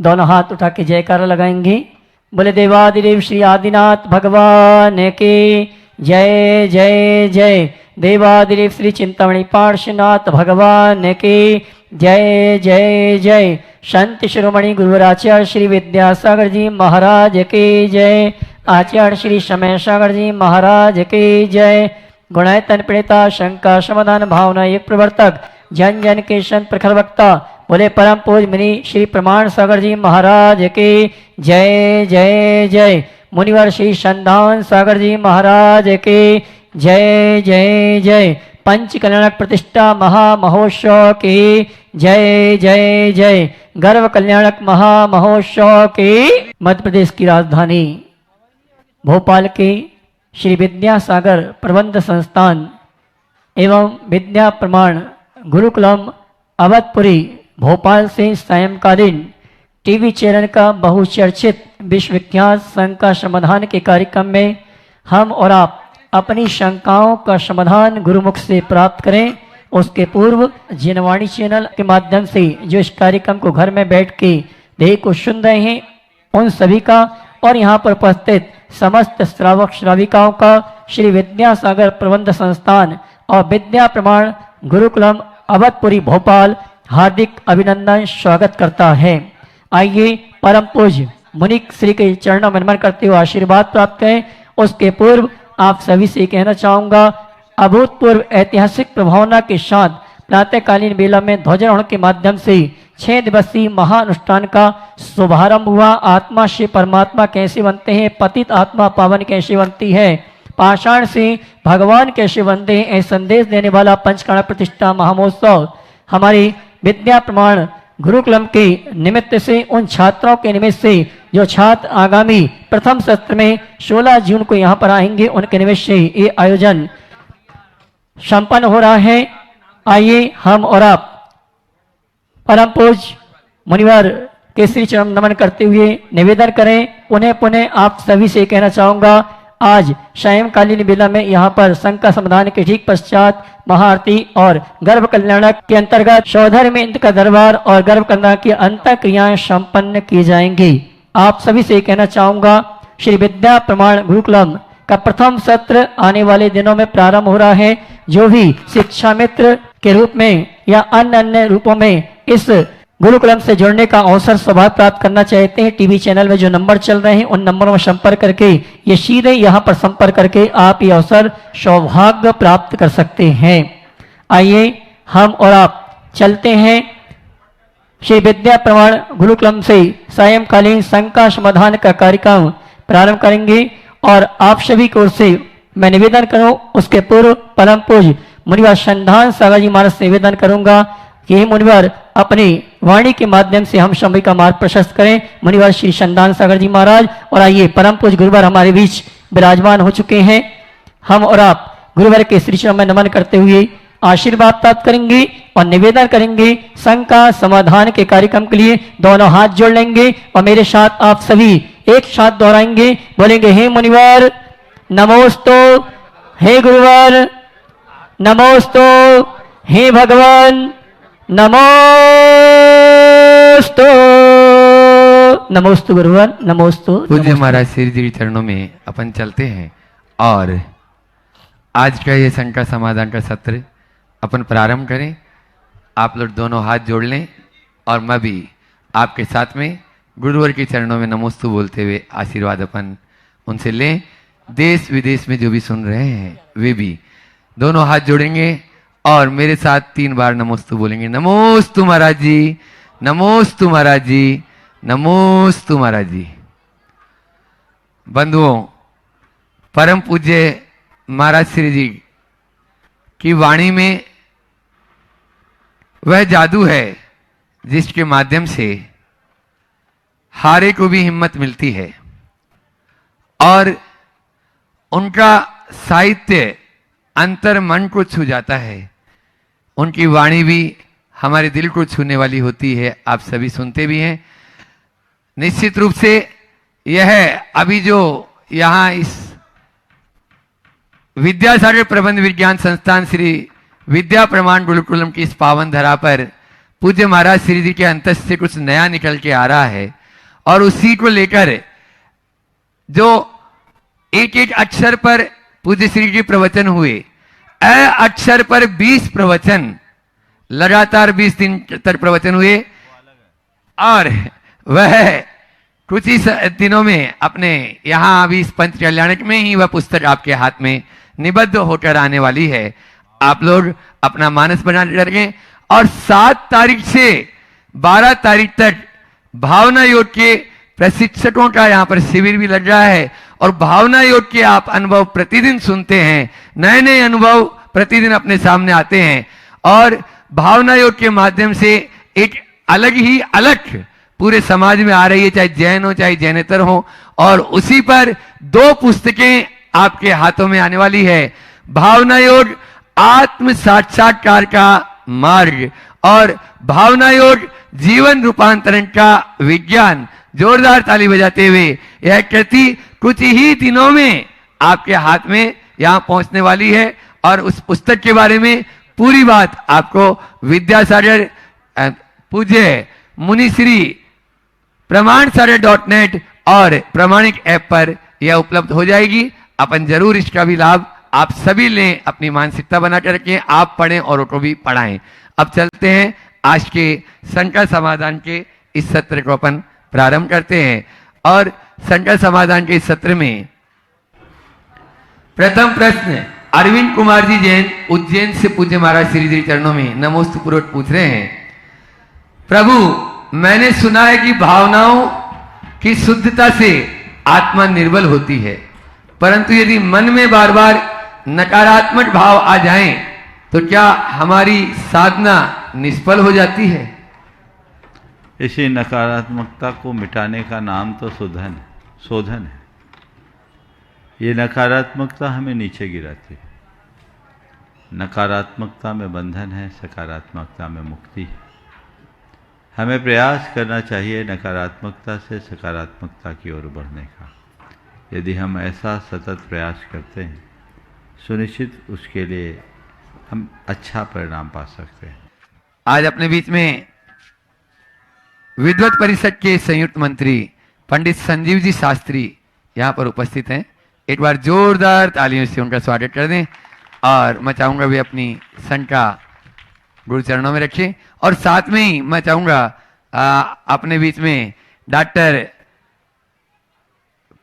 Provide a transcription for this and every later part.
दोनों हाथ उठा के जयकारा लगाएंगे। बोले देवादिदेव श्री आदिनाथ भगवान के जय जय जय। देवादिदेव श्री चिंतामणि पार्श्वनाथ भगवान के जय जय जय। संत शिरोमणि गुरुवराचार्य श्री विद्यासागर जी महाराज के जय। आचार्य श्री समय सागर जी महाराज के जय। गुणायतन प्रणेता शंका समाधान भावना एक प्रवर्तक जन जन के संत प्रखर वक्ता बोले परम पूज मुनि श्री प्रमाण सागर जी महाराज के जय जय जय। मुनिवर श्री संधान सागर जी महाराज के जय जय जय। पंच कल्याणक प्रतिष्ठा महामहोत्सव के जय जय जय। गर्व कल्याणक महामहोत्सव के मध्य प्रदेश की राजधानी भोपाल के श्री विद्यासागर प्रबंध संस्थान एवं विद्या प्रमाण गुरुकुलम अवधपुरी भोपाल से सायंकालीन टीवी चैनल का बहुचर्चित विश्वविख्यात शंका समाधान के कार्यक्रम में हम और आप अपनी शंकाओं का समाधान गुरुमुख से प्राप्त करें। उसके पूर्व जिनवाणी चैनल के माध्यम से जो इस कार्यक्रम को घर में बैठ के देख को सुन रहे हैं उन सभी का और यहाँ पर उपस्थित समस्त श्रावक श्राविकाओं का श्री विद्यासागर प्रबंध संस्थान और विद्या प्रमाण गुरुकुलम अवधपुरी भोपाल हार्दिक अभिनंदन स्वागत करता है। आइए परम पूज्य मुनि श्री के चरणों में नमन करते हुए आशीर्वाद प्राप्त करें। उसके पूर्व आप सभी से कहना चाहूंगा अभूतपूर्व ऐतिहासिक प्रभावना के साथ प्रातःकालीन बेला में ध्वजारोहण के माध्यम से 6 दिवसीय महाअनुष्ठान का शुभारंभ हुआ। आत्मा से परमात्मा कैसे बनते हैं, पतित आत्मा पावन कैसे बनती है, पाषाण से भगवान कैसे बनते हैं, ऐसा संदेश देने वाला पंचकर्णक प्रतिष्ठा महामहोत्सव हमारे विद्या प्रमाण गुरुकुलम के निमित्त से उन छात्रों के निमित्त से जो छात्र आगामी प्रथम सत्र में 16 जून को यहाँ पर आएंगे उनके निमित्त से ये आयोजन संपन्न हो रहा है। आइए हम और आप परम पूज्य मुनिवर के श्री चरण नमन करते हुए निवेदन करें। पुनः पुनः आप सभी से कहना चाहूंगा आज सायंकालीन बेला में यहाँ पर शंका समाधान के ठीक पश्चात महाआरती और गर्भ कल्याणक के अंतर्गत चौधरी में इंद्र का दरबार और गर्भ कल्याण की अंतर क्रियाएं संपन्न की जाएंगी। आप सभी से कहना चाहूंगा श्री विद्या प्रमाण गुरुकुलम का प्रथम सत्र आने वाले दिनों में प्रारंभ हो रहा है। जो भी शिक्षा मित्र के रूप में या अन्य अन्य रूपों में इस गुरुकुलम से जुड़ने का अवसर सौभाग्य प्राप्त करना चाहते हैं, टीवी चैनल में जो नंबर चल रहे हैं उन नंबरों में संपर्क करके ये सीधे यहाँ पर संपर्क करके आप ये अवसर सौभाग्य प्राप्त कर सकते हैं। आइए हम और आप चलते हैं श्री विद्या प्रमाण गुरुकुलम से सायंकालीन शंका समाधान का कार्यक्रम प्रारंभ करेंगे और आप सभी की ओर से मैं निवेदन करूं उसके पूर्व परम पूज्य मुनिवर संधान सागर जी महाराज से निवेदन करूंगा कि मुनिवर अपनी वाणी के माध्यम से हम सभी का मार्ग प्रशस्त करें। मुनिवर श्री संधान सागर जी महाराज और आइए परम पूज्य गुरुवर हमारे बीच विराजमान हो चुके हैं। हम और आप गुरुवर के श्री चरण में नमन करते हुए आशीर्वाद प्राप्त करेंगे और निवेदन करेंगे शंका समाधान के कार्यक्रम के लिए दोनों हाथ जोड़ लेंगे और मेरे साथ आप सभी एक साथ दोहराएंगे, बोलेंगे हे मुनिवर नमोस्तु, हे गुरुवर नमोस्तु, हे भगवान नमोस्तु। नमोस्तु गुरुवर नमोस्तु। पूज्य महाराज श्री जी चरणों में अपन चलते हैं और आज का ये शंका समाधान का सत्र अपन प्रारंभ करें। आप लोग दोनों हाथ जोड़ लें और मैं भी आपके साथ में गुरुवर के चरणों में नमोस्तु बोलते हुए आशीर्वाद अपन उनसे लें। देश विदेश में जो भी सुन रहे हैं वे भी दोनों हाथ जोड़ेंगे और मेरे साथ 3 बार नमोस्तु बोलेंगे। नमोस्तु महाराज जी, नमोस्तु महाराज जी, नमोस्तु महाराज जी। बंधुओं, परम पूज्य महाराज श्री जी की वाणी में वह जादू है जिसके माध्यम से हारे को भी हिम्मत मिलती है और उनका साहित्य अंतर मन को छू जाता है। उनकी वाणी भी हमारे दिल को छूने वाली होती है। आप सभी सुनते भी हैं। निश्चित रूप से यह अभी जो यहाँ इस विद्यासागर प्रबंध विज्ञान संस्थान श्री विद्या प्रमाण गुरुकुलम की इस पावन धरा पर पूज्य महाराज श्री जी के अंतस से कुछ नया निकल के आ रहा है और उसी को लेकर जो एक एक अक्षर पर पूज्य श्री जी प्रवचन हुए, अ अक्षर पर 20 प्रवचन, लगातार 20 दिन तक प्रवचन हुए और वह कुछ ही दिनों में अपने यहाँ अभी इस पंच कल्याणक में ही वह पुस्तक आपके हाथ में निबद्ध होकर आने वाली है। आप लोग अपना मानस बना रखें और 7 तारीख से 12 तारीख तक भावना योग के प्रशिक्षकों का यहाँ पर शिविर भी लग रहा है और भावना योग के आप अनुभव प्रतिदिन सुनते हैं, नए नए अनुभव प्रतिदिन अपने सामने आते हैं और भावना योग के माध्यम से एक अलग ही अलग पूरे समाज में आ रही है, चाहे जैन हो चाहे जैनेतर हो, और उसी पर 2 पुस्तकें आपके हाथों में आने वाली है। भावना योग आत्म साक्षात्कार का मार्ग और भावना योग जीवन रूपांतरण का विज्ञान। जोरदार ताली बजाते हुए यह कृति कुछ ही दिनों में आपके हाथ में यहां पहुंचने वाली है और उस पुस्तक के बारे में पूरी बात आपको विद्यासागर पूज्य मुनिश्री प्रमाणसागर.net और प्रमाणिक ऐप पर यह उपलब्ध हो जाएगी। अपन जरूर इसका भी लाभ आप सभी लें, अपनी मानसिकता बनाकर रखें, आप पढ़ें और उनको भी पढ़ाएं। अब चलते हैं आज के शंका समाधान के इस सत्र को अपन प्रारंभ करते हैं और शंका समाधान के इस सत्र में प्रथम प्रश्न अरविंद कुमार जी जैन उज्जैन से पूज्य महाराज श्री जी चरणों में नमोस्तु पूर्वक पूछ रहे हैं। प्रभु, मैंने सुना है कि भावनाओं की शुद्धता से आत्मा निर्बल होती है, परंतु यदि मन में बार बार नकारात्मक भाव आ जाएं तो क्या हमारी साधना निष्फल हो जाती है? इसी नकारात्मकता को मिटाने का नाम तो शोधन है। ये नकारात्मकता हमें नीचे गिराती है। नकारात्मकता में बंधन है, सकारात्मकता में मुक्ति है। हमें प्रयास करना चाहिए नकारात्मकता से सकारात्मकता की ओर बढ़ने का। यदि हम ऐसा सतत प्रयास करते हैं, सुनिश्चित उसके लिए हम अच्छा परिणाम पा सकते हैं। आज अपने बीच में विद्वत परिषद के संयुक्त मंत्री पंडित संजीव जी शास्त्री यहाँ पर उपस्थित हैं। एक बार जोरदार तालियों से उनका स्वागत कर दें और मैं चाहूंगा वे अपनी शंका गुरु चरणों में रखें और साथ में ही मैं चाहूंगा अपने बीच में डॉक्टर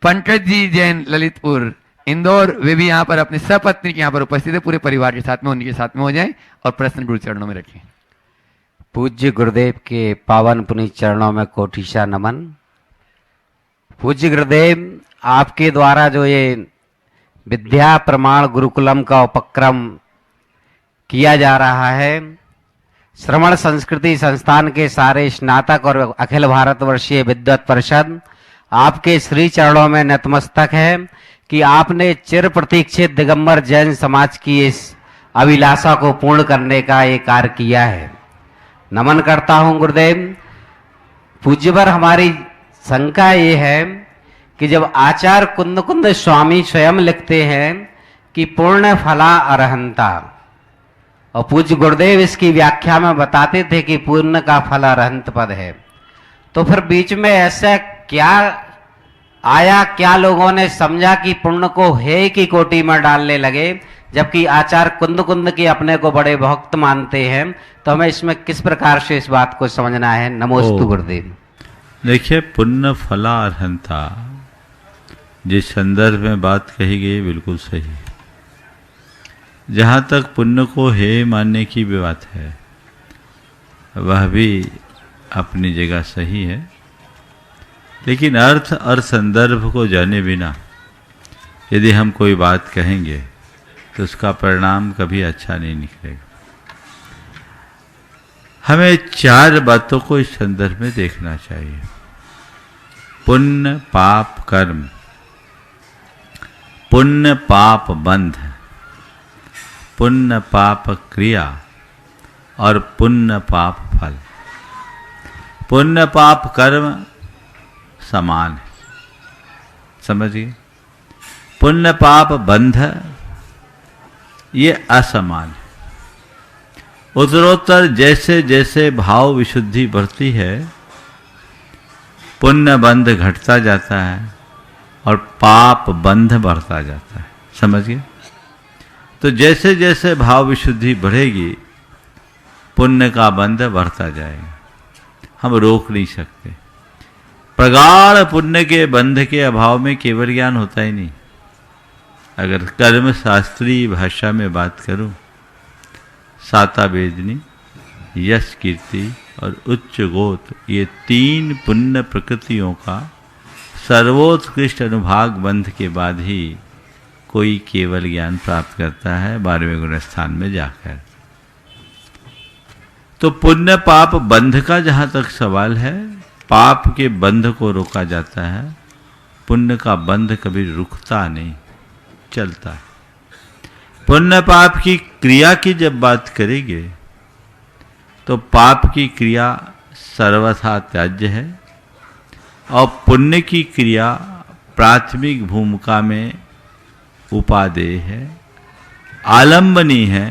पंकज जी जैन ललितपुर इंदौर, वे भी यहाँ पर अपने सपत्नी के यहाँ पर उपस्थित है, पूरे परिवार के साथ में उनके साथ में हो जाएं और प्रश्न गुरु चरणों में रखें। पूज्य गुरुदेव के पावन पुनीत चरणों में कोटिशा नमन। पूज्य गुरुदेव, आपके द्वारा जो ये विद्या प्रमाण गुरुकुलम का उपक्रम किया जा रहा है, श्रवण संस्कृति संस्थान के सारे स्नातक और अखिल भारतवर्षीय विद्वत परिषद आपके श्री चरणों में नतमस्तक है कि आपने चिर प्रतीक्षित दिगंबर जैन समाज की इस अभिलाषा को पूर्ण करने का ये कार्य किया है। नमन करता हूं गुरुदेव। पूज्यवर, हमारी शंका ये है कि जब आचार्य कुंद कुंद स्वामी स्वयं लिखते हैं कि पूर्ण फला अरहंता, और पूज्य गुरुदेव इसकी व्याख्या में बताते थे कि पूर्ण का फल अरहंत पद है, तो फिर बीच में ऐसा क्या आया, क्या लोगों ने समझा कि पुण्य को हे की कोटि में डालने लगे, जबकि आचार्य कुंद कुंद की अपने को बड़े भक्त मानते हैं? तो हमें इसमें किस प्रकार से इस बात को समझना है? नमोस्तु गुरुदेव। देखिए, पुण्य फला अर्हंता जिस संदर्भ में बात कही गई बिल्कुल सही। जहाँ तक पुण्य को हे मानने की भी बात है, वह भी अपनी जगह सही है, लेकिन अर्थ और संदर्भ को जाने बिना यदि हम कोई बात कहेंगे तो उसका परिणाम कभी अच्छा नहीं निकलेगा। हमें 4 बातों को इस संदर्भ में देखना चाहिए। पुण्य पाप कर्म, पुण्य पाप बंध, पुण्य पाप क्रिया और पुण्य पाप फल। पुण्य पाप कर्म समान है, समझिए। पुण्य पाप बंध ये असमान है। उत्तरोत्तर जैसे जैसे भाव विशुद्धि बढ़ती है, पुण्य बंध घटता जाता है और पाप बंध बढ़ता जाता है। समझिए? तो जैसे जैसे भाव विशुद्धि बढ़ेगी, पुण्य का बंध बढ़ता जाएगा, हम रोक नहीं सकते। प्रगाढ़ पुण्य के बंध के अभाव में केवल ज्ञान होता ही नहीं। अगर कर्म शास्त्रीय भाषा में बात करूं, साता वेदनी, यश कीर्ति और उच्च गोत, ये 3 पुण्य प्रकृतियों का सर्वोत्कृष्ट अनुभाग बंध के बाद ही कोई केवल ज्ञान प्राप्त करता है 12वें गुण स्थान में जाकर। तो पुण्य पाप बंध का जहां तक सवाल है, पाप के बंध को रोका जाता है, पुण्य का बंध कभी रुकता नहीं, चलता है। पुण्य पाप की क्रिया की जब बात करेंगे तो पाप की क्रिया सर्वथा त्याज्य है और पुण्य की क्रिया प्राथमिक भूमिका में उपादेय है, आलंबनी है।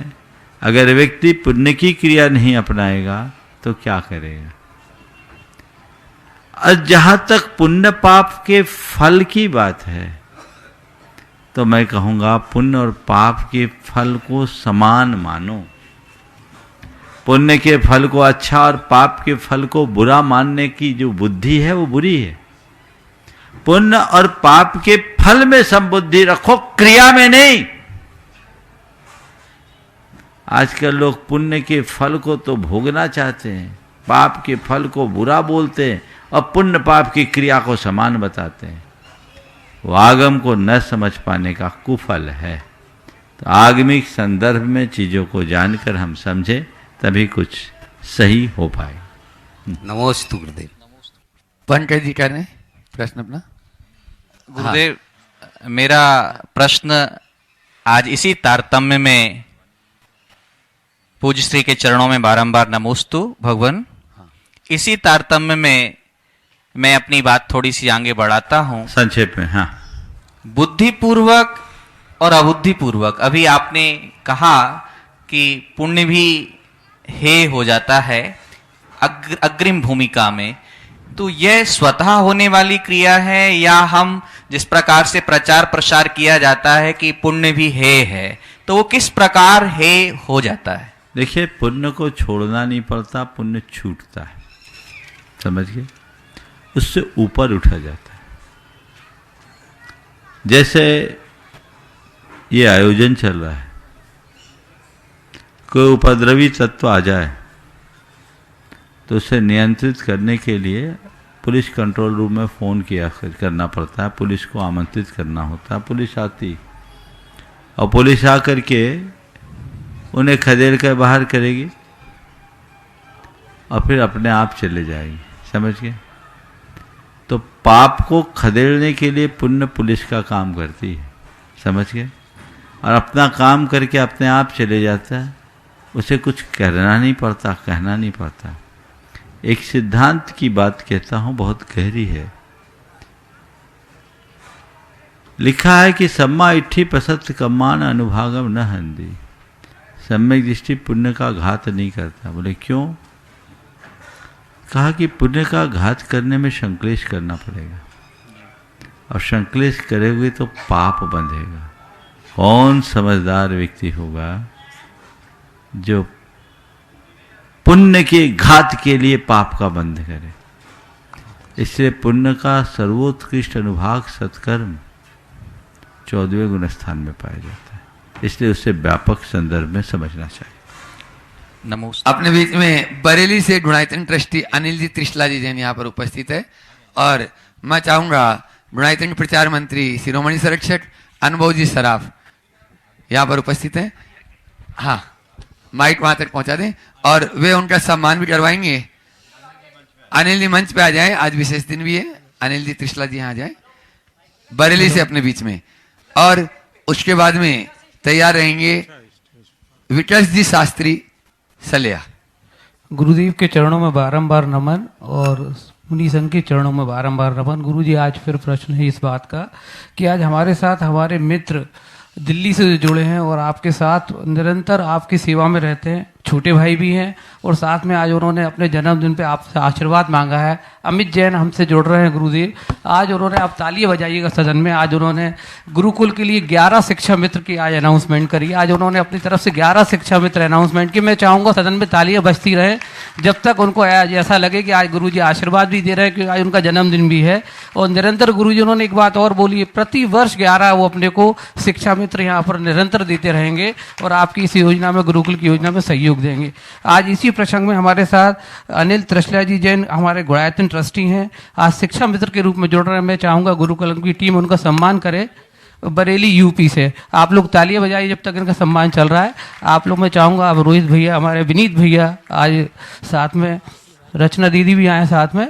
अगर व्यक्ति पुण्य की क्रिया नहीं अपनाएगा तो क्या करेगा? और जहां तक पुण्य पाप के फल की बात है, तो मैं कहूंगा पुण्य और पाप के फल को समान मानो। पुण्य के फल को अच्छा और पाप के फल को बुरा मानने की जो बुद्धि है वो बुरी है। पुण्य और पाप के फल में संबुद्धि रखो, क्रिया में नहीं। आजकल लोग पुण्य के फल को तो भोगना चाहते हैं, पाप के फल को बुरा बोलते हैं और पुण्य पाप की क्रिया को समान बताते हैं। वो आगम को न समझ पाने का कुफल है। तो आगमिक संदर्भ में चीजों को जानकर हम समझे, तभी कुछ सही हो पाए। नमोस्तु गुरुदेव। पंकज जी कह रहे हैं प्रश्न अपना। गुरुदेव, मेरा प्रश्न आज इसी तारतम्य में पूज्य श्री के चरणों में बारंबार नमोस्तु भगवान, इसी तारतम्य में मैं अपनी बात थोड़ी सी आगे बढ़ाता हूं संक्षेप में। हाँ, बुद्धिपूर्वक और अबुद्धिपूर्वक, अभी आपने कहा कि पुण्य भी हे हो जाता है अग्रिम भूमिका में, तो यह स्वतः होने वाली क्रिया है या हम जिस प्रकार से प्रचार प्रसार किया जाता है कि पुण्य भी है, तो वो किस प्रकार हे हो जाता है? देखिए, पुण्य को छोड़ना नहीं पड़ता, पुण्य छूटता है। समझ गए? उससे ऊपर उठा जाता है। जैसे ये आयोजन चल रहा है, कोई उपद्रवी तत्व आ जाए तो उसे नियंत्रित करने के लिए पुलिस कंट्रोल रूम में फ़ोन करना पड़ता है, पुलिस को आमंत्रित करना होता है। पुलिस आती और पुलिस आकर के उन्हें खदेड़ कर बाहर करेगी और फिर अपने आप चले जाएगी। समझ गए? तो पाप को खदेड़ने के लिए पुण्य पुलिस का काम करती है। समझ गए? और अपना काम करके अपने आप चले जाता है, उसे कुछ करना नहीं पड़ता, कहना नहीं पड़ता। एक सिद्धांत की बात कहता हूं, बहुत गहरी है। लिखा है कि सम्मा इट्ठी पसत कम्मान अनुभागम न हंदी। सम्यक दृष्टि पुण्य का घात नहीं करता। बोले क्यों? कहा कि पुण्य का घात करने में संक्लेश करना पड़ेगा और संक्लेश करेंगे तो पाप बंधेगा। कौन समझदार व्यक्ति होगा जो पुण्य के घात के लिए पाप का बंध करे? इसलिए पुण्य का सर्वोत्कृष्ट अनुभाग सत्कर्म 14वें गुण स्थान में पाया जाता है। इसलिए उसे व्यापक संदर्भ में समझना चाहिए। नमस्ते। अपने बीच में बरेली से गुणायतन ट्रस्टी अनिल जी त्रिशला जी जैन यहाँ पर उपस्थित है और मैं चाहूंगा गुणायतन प्रचार मंत्री शिरोमणि संरक्षक अनुभव जी सराफ यहाँ पर उपस्थित हैं। हाँ, माइक वहां तक पहुंचा दें और वे उनका सम्मान भी करवाएंगे। अनिल जी मंच पे आ जाए, आज विशेष दिन भी है। अनिल जी त्रिशला जी यहाँ आ जाए बरेली से अपने बीच में। और उसके बाद में तैयार रहेंगे विकास जी शास्त्री सलिया। गुरुदेव के चरणों में बारंबार नमन और मुनि संघ के चरणों में बारंबार नमन। गुरु जी, आज फिर प्रश्न है इस बात का कि आज हमारे साथ हमारे मित्र दिल्ली से जुड़े हैं और आपके साथ निरंतर आपकी सेवा में रहते हैं। छोटे भाई भी हैं और साथ में आज उन्होंने अपने जन्मदिन पे आपसे आशीर्वाद मांगा है। अमित जैन हमसे जुड़ रहे हैं गुरुदेव। आज उन्होंने, आप तालियां बजाइएगा सदन में, आज उन्होंने गुरुकुल के लिए 11 शिक्षा मित्र की आज अनाउंसमेंट करी। आज उन्होंने अपनी तरफ से 11 शिक्षा मित्र अनाउंसमेंट की। मैं चाहूँगा सदन में तालियां बजती रहें जब तक उनको आज ऐसा लगे कि आज गुरुजी आशीर्वाद भी दे रहे हैं, क्योंकि आज उनका जन्मदिन भी है। और निरंतर गुरुजी उन्होंने एक बात और बोली है, प्रति वर्ष 11 वो अपने को शिक्षा मित्र यहाँ पर निरंतर देते रहेंगे और आपकी इस योजना में, गुरुकुल की योजना में सहयोग देंगे। आज इसी प्रसंग में हमारे साथ अनिल त्रिशला जी जैन हमारे गुणायतन ट्रस्टी हैं, आज शिक्षा मित्र के रूप में जुड़ रहे हैं। मैं चाहूँगा गुरुकुल की टीम उनका सम्मान करे, बरेली यूपी से। आप लोग तालियां बजाइए जब तक इनका सम्मान चल रहा है। आप लोग, मैं चाहूँगा, आप रोहित भैया, हमारे विनीत भैया आज साथ में, रचना दीदी भी आए साथ में,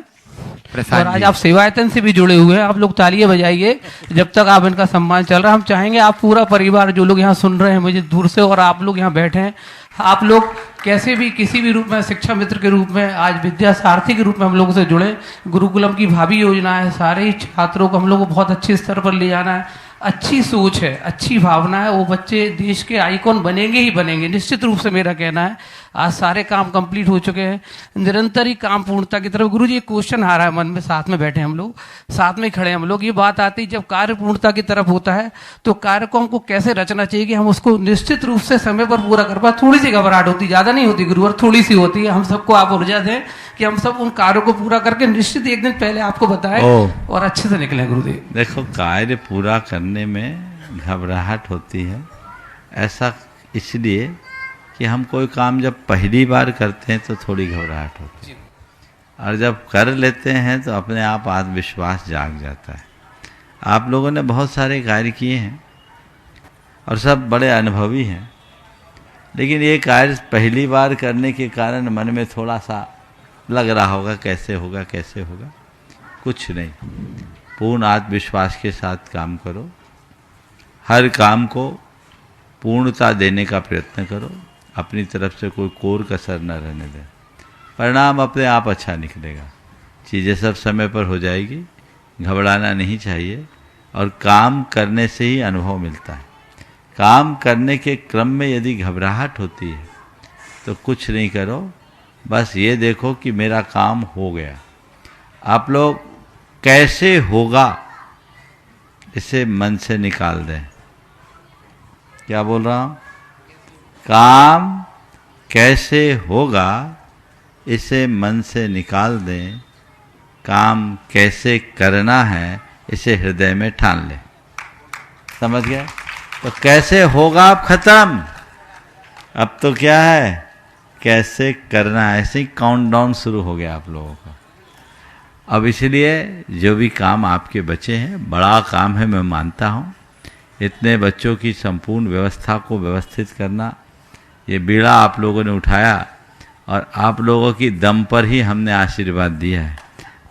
और आज आप सेवायतन से भी जुड़े हुए हैं। आप लोग तालियां बजाइए जब तक आप इनका सम्मान चल रहा है। हम चाहेंगे आप पूरा परिवार, जो लोग यहाँ सुन रहे हैं मुझे दूर से, और आप लोग यहाँ बैठे हैं, आप लोग कैसे भी किसी भी रूप में शिक्षा मित्र के रूप में, आज विद्या सारथी के रूप में हम लोगों से जुड़े। गुरुकुलम की भावी योजना है, सारे ही छात्रों को हम लोग को बहुत अच्छे स्तर पर ले जाना है। अच्छी सोच है, अच्छी भावना है, वो बच्चे देश के आइकॉन बनेंगे ही बनेंगे, निश्चित रूप से मेरा कहना है। आज सारे काम कंप्लीट हो चुके हैं, निरंतर ही काम पूर्णता की तरफ। गुरुजी एक क्वेश्चन आ रहा है मन में, साथ में बैठे हम लोग, साथ में खड़े हम लोग। ये बात आती है जब कार्य पूर्णता की तरफ होता है तो कार्य को हमको कैसे रचना चाहिए कि हम उसको निश्चित रूप से समय पर पूरा कर पाए। थोड़ी सी घबराहट होती, ज्यादा नहीं होती गुरुवर, थोड़ी सी होती है। हम सबको आप ऊर्जा दें कि हम सब उन कार्यों को पूरा करके निश्चित एक दिन पहले आपको बताएं और अच्छे से निकलें। गुरुदेव देखो, कार्य पूरा करने में घबराहट होती है, ऐसा इसलिए कि हम कोई काम जब पहली बार करते हैं तो थोड़ी घबराहट होती है, और जब कर लेते हैं तो अपने आप आत्मविश्वास जाग जाता है। आप लोगों ने बहुत सारे कार्य किए हैं और सब बड़े अनुभवी हैं, लेकिन ये कार्य पहली बार करने के कारण मन में थोड़ा सा लग रहा होगा कैसे होगा कैसे होगा। कुछ नहीं, पूर्ण आत्मविश्वास के साथ काम करो, हर काम को पूर्णता देने का प्रयत्न करो, अपनी तरफ से कोई कोर कसर न रहने दें। परिणाम अपने आप अच्छा निकलेगा, चीज़ें सब समय पर हो जाएगी, घबराना नहीं चाहिए। और काम करने से ही अनुभव मिलता है। काम करने के क्रम में यदि घबराहट होती है तो कुछ नहीं करो, बस ये देखो कि मेरा काम हो गया। आप लोग कैसे होगा इसे मन से निकाल दें। क्या बोल रहा हूँ? काम कैसे होगा इसे मन से निकाल दें, काम कैसे करना है इसे हृदय में ठान लें। समझ गए? तो कैसे होगा अब खत्म, अब तो क्या है कैसे करना है। ऐसे ही काउंटडाउन शुरू हो गया आप लोगों का। अब इसलिए जो भी काम आपके बचे हैं, बड़ा काम है मैं मानता हूँ, इतने बच्चों की संपूर्ण व्यवस्था को व्यवस्थित करना, ये बीड़ा आप लोगों ने उठाया और आप लोगों की दम पर ही हमने आशीर्वाद दिया है,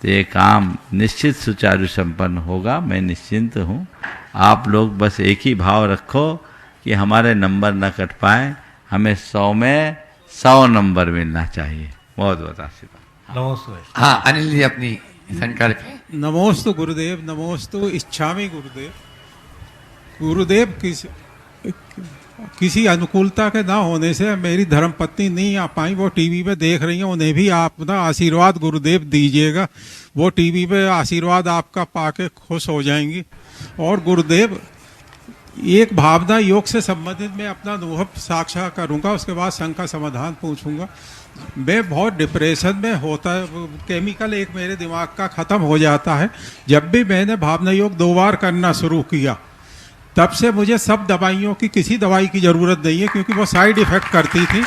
तो ये काम निश्चित सुचारू संपन्न होगा। मैं निश्चिंत हूँ। आप लोग बस एक ही भाव रखो कि हमारे नंबर न कट पाए, हमें 100 में 100 नंबर मिलना चाहिए। बहुत बहुत आशीर्वाद। नमस्ते। हाँ, अनिल जी अपनी शंकर नमोस्तु गुरुदेव, नमोस्तु इच्छामि गुरुदेव। गुरुदेव किसी अनुकूलता के ना होने से मेरी धर्मपत्नी नहीं आ पाई, वो टीवी पे देख रही हैं, उन्हें भी आप ना आशीर्वाद गुरुदेव दीजिएगा, वो टीवी पे आशीर्वाद आपका पाके खुश हो जाएंगी। और गुरुदेव एक भावना योग से संबंधित मैं अपना अनुभव साझा करूंगा, उसके बाद शंका समाधान पूछूंगा। मैं बहुत डिप्रेशन में होता है, केमिकल एक मेरे दिमाग का ख़त्म हो जाता है। जब भी मैंने भावना योग 2 बार करना शुरू किया तब से मुझे सब दवाइयों की, किसी दवाई की ज़रूरत नहीं है, क्योंकि वो साइड इफ़ेक्ट करती थी।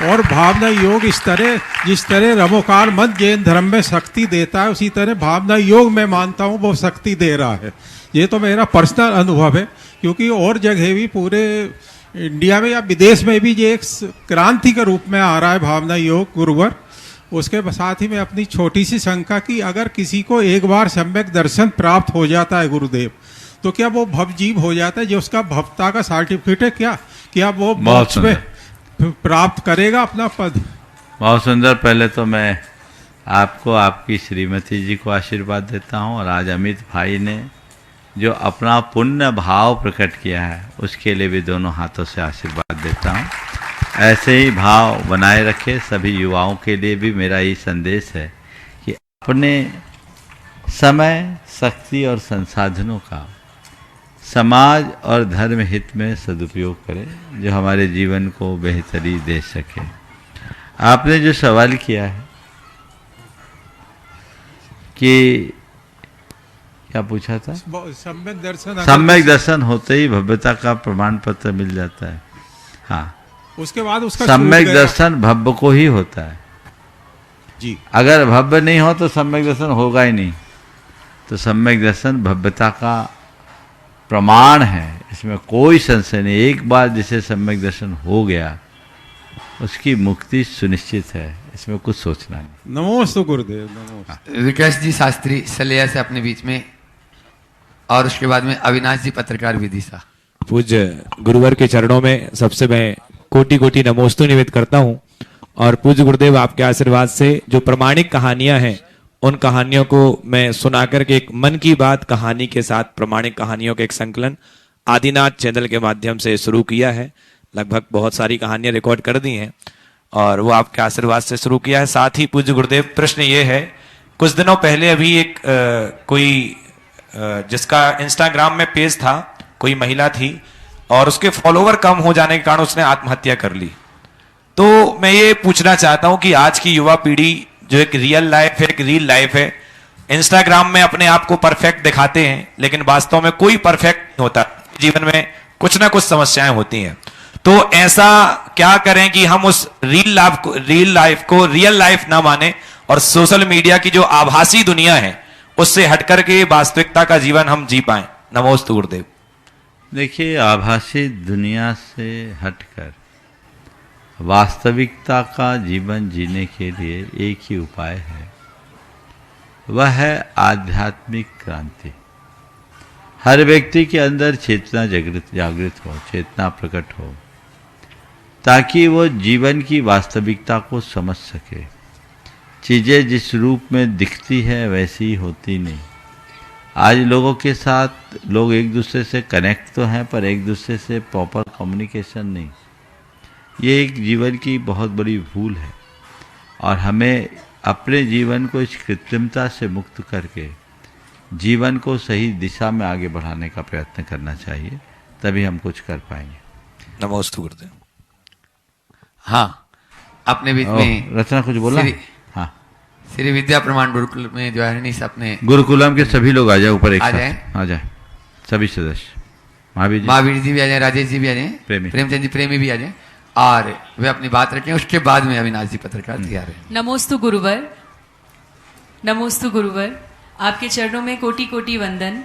और भावना योग जिस तरह रमोकार मन जैन धर्म में शक्ति देता है, उसी तरह भावना योग मैं मानता हूँ वो शक्ति दे रहा है। ये तो मेरा पर्सनल अनुभव है, क्योंकि और जगह भी पूरे इंडिया में या विदेश में भी ये एक क्रांति के रूप में आ रहा है भावना योग गुरुवर। उसके साथ ही मैं अपनी छोटी सी शंका की, अगर किसी को एक बार सम्यक दर्शन प्राप्त हो जाता है गुरुदेव, तो क्या वो भवजीव हो जाता है? जो उसका भवता का सर्टिफिकेट है, क्या वो मोक्ष में प्राप्त करेगा अपना पद? बहुत सुंदर। पहले तो मैं आपको, आपकी श्रीमती जी को आशीर्वाद देता हूँ, और आज अमित भाई ने जो अपना पुण्य भाव प्रकट किया है उसके लिए भी दोनों हाथों से आशीर्वाद देता हूँ। ऐसे ही भाव बनाए रखे। सभी युवाओं के लिए भी मेरा ये संदेश है कि अपने समय, शक्ति और संसाधनों का समाज और धर्म हित में सदुपयोग करें, जो हमारे जीवन को बेहतरी दे सके। आपने जो सवाल किया है कि क्या पूछा था? सम्यक दर्शन होते ही भव्यता का प्रमाण पत्र मिल जाता है। हाँ, उसके बाद उसका सम्यक दर्शन भव्य को ही होता है जी। अगर भव्य नहीं हो तो सम्यक दर्शन होगा ही नहीं। तो सम्यक दर्शन भव्यता का प्रमाण है, इसमें कोई संशय नहीं। एक बार जिसे सम्यक दर्शन हो गया उसकी मुक्ति सुनिश्चित है, इसमें कुछ सोचना नहीं। नमोस्तु गुरुदेव, नमोस्तु। विकास जी शास्त्री सलिया से अपने बीच में, और उसके बाद में अविनाश जी पत्रकार विदिशा। पूज्य गुरुवर के चरणों में सबसे मैं कोटि कोटि नमोस्तु निवेदित करता हूं। और पूज्य गुरुदेव आपके आशीर्वाद से जो प्रमाणिक कहानियां हैं उन कहानियों को मैं सुनाकर के एक मन की बात कहानी के साथ प्रमाणिक कहानियों के एक संकलन आदिनाथ चैनल के माध्यम से शुरू किया है। लगभग बहुत सारी कहानियां रिकॉर्ड कर दी हैं और वो आपके आशीर्वाद से शुरू किया है। साथ ही पूज्य गुरुदेव, प्रश्न ये है, कुछ दिनों पहले अभी एक कोई जिसका इंस्टाग्राम में पेज था, कोई महिला थी और उसके फॉलोवर कम हो जाने के कारण उसने आत्महत्या कर ली। तो मैं ये पूछना चाहता हूं कि आज की युवा पीढ़ी जो एक रियल लाइफ है, एक रील लाइफ है, इंस्टाग्राम में अपने आप को परफेक्ट दिखाते हैं लेकिन वास्तव में कोई परफेक्ट नहीं होता। जीवन में कुछ ना कुछ समस्याएं होती हैं। तो ऐसा क्या करें कि हम उस रील लाइफ को रियल लाइफ ना माने और सोशल मीडिया की जो आभासी दुनिया है उससे हटकर के वास्तविकता का जीवन हम जी पाएं। नमोस्तु गुरुदेव। देखिए, आभासी दुनिया से हटकर वास्तविकता का जीवन जीने के लिए एक ही उपाय है, वह है आध्यात्मिक क्रांति। हर व्यक्ति के अंदर चेतना जागृत हो, चेतना प्रकट हो, ताकि वो जीवन की वास्तविकता को समझ सके। चीज़ें जिस रूप में दिखती है वैसी ही होती नहीं। आज लोगों के साथ लोग एक दूसरे से कनेक्ट तो हैं पर एक दूसरे से प्रॉपर कम्युनिकेशन नहीं। ये एक जीवन की बहुत बड़ी भूल है और हमें अपने जीवन को इस कृत्रिमता से मुक्त करके जीवन को सही दिशा में आगे बढ़ाने का प्रयत्न करना चाहिए, तभी हम कुछ कर पाएंगे। नमोस्तु गुरुदेव। हाँ, अपने बीच में रचना कुछ बोला? हाँ, श्री विद्या प्रमाण गुरुकुल में जो है अपने गुरुकुलम के सभी लोग आ जाए, ऊपर एक आ साथ जाएं। आ जाए सभी सदस्य। महावीर जी भी आ जाए, राजेश जी भी आ जाए, प्रेमचंद जी प्रेमी भी आ जाए और वे अपनी बात रखें। उसके बाद में अविनाश जी पत्रकार तैयार है। नमोस्तु गुरुवर, नमोस्तु गुरुवर, आपके चरणों में कोटि कोटि वंदन।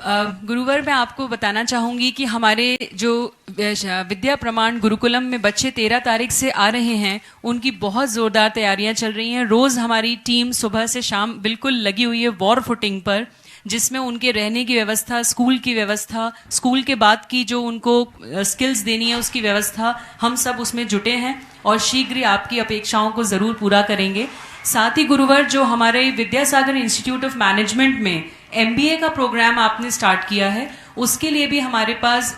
गुरुवर, मैं आपको बताना चाहूंगी कि हमारे जो विद्या प्रमाण गुरुकुलम में बच्चे 13 तारीख से आ रहे हैं, उनकी बहुत ज़ोरदार तैयारियां चल रही हैं। रोज़ हमारी टीम सुबह से शाम बिल्कुल लगी हुई है वॉर फुटिंग पर, जिसमें उनके रहने की व्यवस्था, स्कूल की व्यवस्था, स्कूल के बाद की जो उनको स्किल्स देनी है उसकी व्यवस्था, हम सब उसमें जुटे हैं और शीघ्र ही आपकी अपेक्षाओं को ज़रूर पूरा करेंगे। साथ ही गुरुवर, जो हमारे विद्यासागर इंस्टीट्यूट ऑफ मैनेजमेंट में MBA का प्रोग्राम आपने स्टार्ट किया है, उसके लिए भी हमारे पास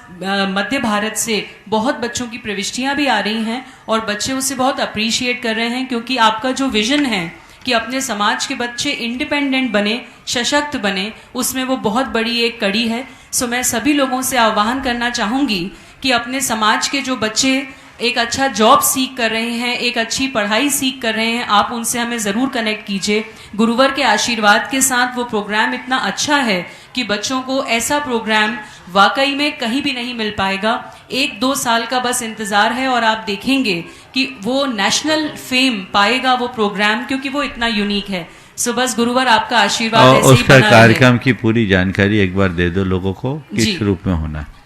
मध्य भारत से बहुत बच्चों की प्रविष्टियां भी आ रही हैं और बच्चे उसे बहुत अप्रिशिएट कर रहे हैं, क्योंकि आपका जो विजन है कि अपने समाज के बच्चे इंडिपेंडेंट बने, सशक्त बने, उसमें वो बहुत बड़ी एक कड़ी है। सो मैं सभी लोगों से आह्वान करना चाहूँगी कि अपने समाज के जो बच्चे एक अच्छा जॉब सीख कर रहे हैं, एक अच्छी पढ़ाई सीख कर रहे हैं, आप उनसे हमें ज़रूर कनेक्ट कीजिए। गुरुवर के आशीर्वाद के साथ वो प्रोग्राम इतना अच्छा है कि बच्चों को ऐसा प्रोग्राम वाकई में कहीं भी नहीं मिल पाएगा। 1-2 साल का बस इंतज़ार है और आप देखेंगे कि वो नेशनल फेम पाएगा वो प्रोग्राम, क्योंकि वो इतना यूनिक है। सो बस गुरुवर, आपका आशीर्वाद और ऐसे ही उसका बना कार्यक्रम की पूरी जानकारी एक बार दे दो लोगों को, जी। किस रूप में होना है।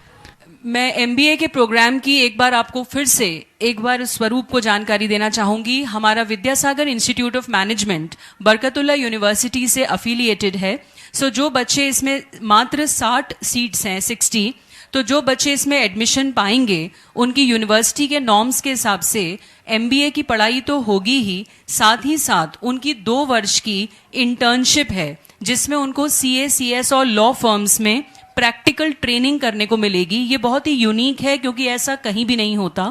मैं MBA के प्रोग्राम की एक बार आपको फिर से एक बार स्वरूप को जानकारी देना चाहूँगी। हमारा Vidyasagar institute of management Barkatullah university से अफिलिएटेड है। सो जो बच्चे इसमें, मात्र 60 सीट्स हैं, 60, तो जो बच्चे इसमें एडमिशन पाएंगे उनकी यूनिवर्सिटी के नॉर्म्स के हिसाब से MBA की पढ़ाई तो होगी ही, साथ ही साथ उनकी 2 वर्ष की इंटर्नशिप है, जिसमें उनको CA, CS और लॉ फर्म्स में प्रैक्टिकल ट्रेनिंग करने को मिलेगी। ये बहुत ही यूनिक है क्योंकि ऐसा कहीं भी नहीं होता।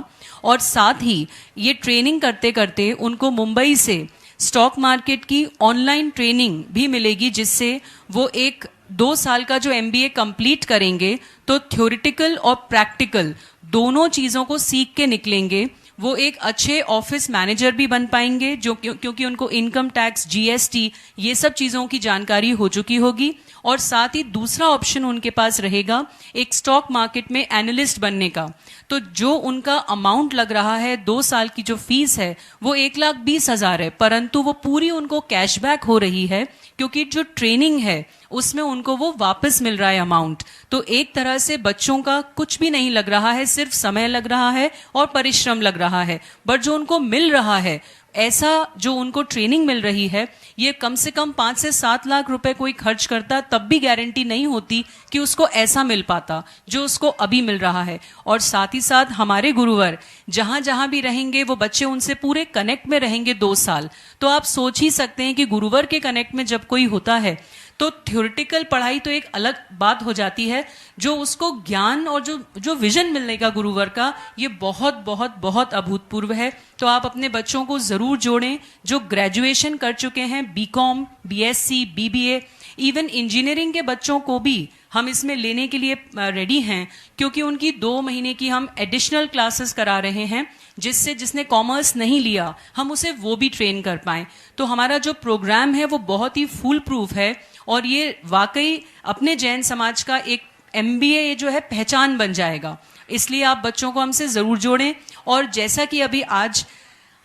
और साथ ही ये ट्रेनिंग करते करते उनको मुंबई से स्टॉक मार्केट की ऑनलाइन ट्रेनिंग भी मिलेगी, जिससे वो 1-2 साल का जो MBA कंप्लीट करेंगे तो थ्योरेटिकल और प्रैक्टिकल दोनों चीज़ों को सीख के निकलेंगे। वो एक अच्छे ऑफिस मैनेजर भी बन पाएंगे, जो क्योंकि उनको इनकम टैक्स, GST ये सब चीज़ों की जानकारी हो चुकी होगी। और साथ ही दूसरा ऑप्शन उनके पास रहेगा एक स्टॉक मार्केट में एनालिस्ट बनने का। तो जो उनका अमाउंट लग रहा है 2 साल की जो फीस है वो 1,20,000 है, परंतु वो पूरी उनको कैशबैक हो रही है क्योंकि जो ट्रेनिंग है उसमें उनको वो वापस मिल रहा है अमाउंट। तो एक तरह से बच्चों का कुछ भी नहीं लग रहा है, सिर्फ समय लग रहा है और परिश्रम लग रहा है, बट जो उनको मिल रहा है, ऐसा जो उनको ट्रेनिंग मिल रही है, ये कम से कम 5 से 7 लाख रुपए कोई खर्च करता तब भी गारंटी नहीं होती कि उसको ऐसा मिल पाता जो उसको अभी मिल रहा है। और साथ ही साथ हमारे गुरुवर जहां जहां भी रहेंगे वो बच्चे उनसे पूरे कनेक्ट में रहेंगे 2 साल। तो आप सोच ही सकते हैं कि गुरुवर के कनेक्ट में जब कोई होता है तो थ्योरेटिकल पढ़ाई तो एक अलग बात हो जाती है, जो उसको ज्ञान और जो विजन मिलने का गुरुवर का, ये बहुत बहुत बहुत अभूतपूर्व है। तो आप अपने बच्चों को ज़रूर जोड़ें जो ग्रेजुएशन कर चुके हैं, BCom, BSc, BBA, even engineering के बच्चों को भी हम इसमें लेने के लिए रेडी हैं, क्योंकि उनकी 2 महीने की हम एडिशनल क्लासेस करा रहे हैं, जिसने कॉमर्स नहीं लिया हम उसे वो भी ट्रेन कर पाएं। तो हमारा जो प्रोग्राम है वो बहुत ही फुल प्रूफ है और ये वाकई अपने जैन समाज का एक MBA जो है पहचान बन जाएगा। इसलिए आप बच्चों को हमसे ज़रूर जोड़ें। और जैसा कि अभी आज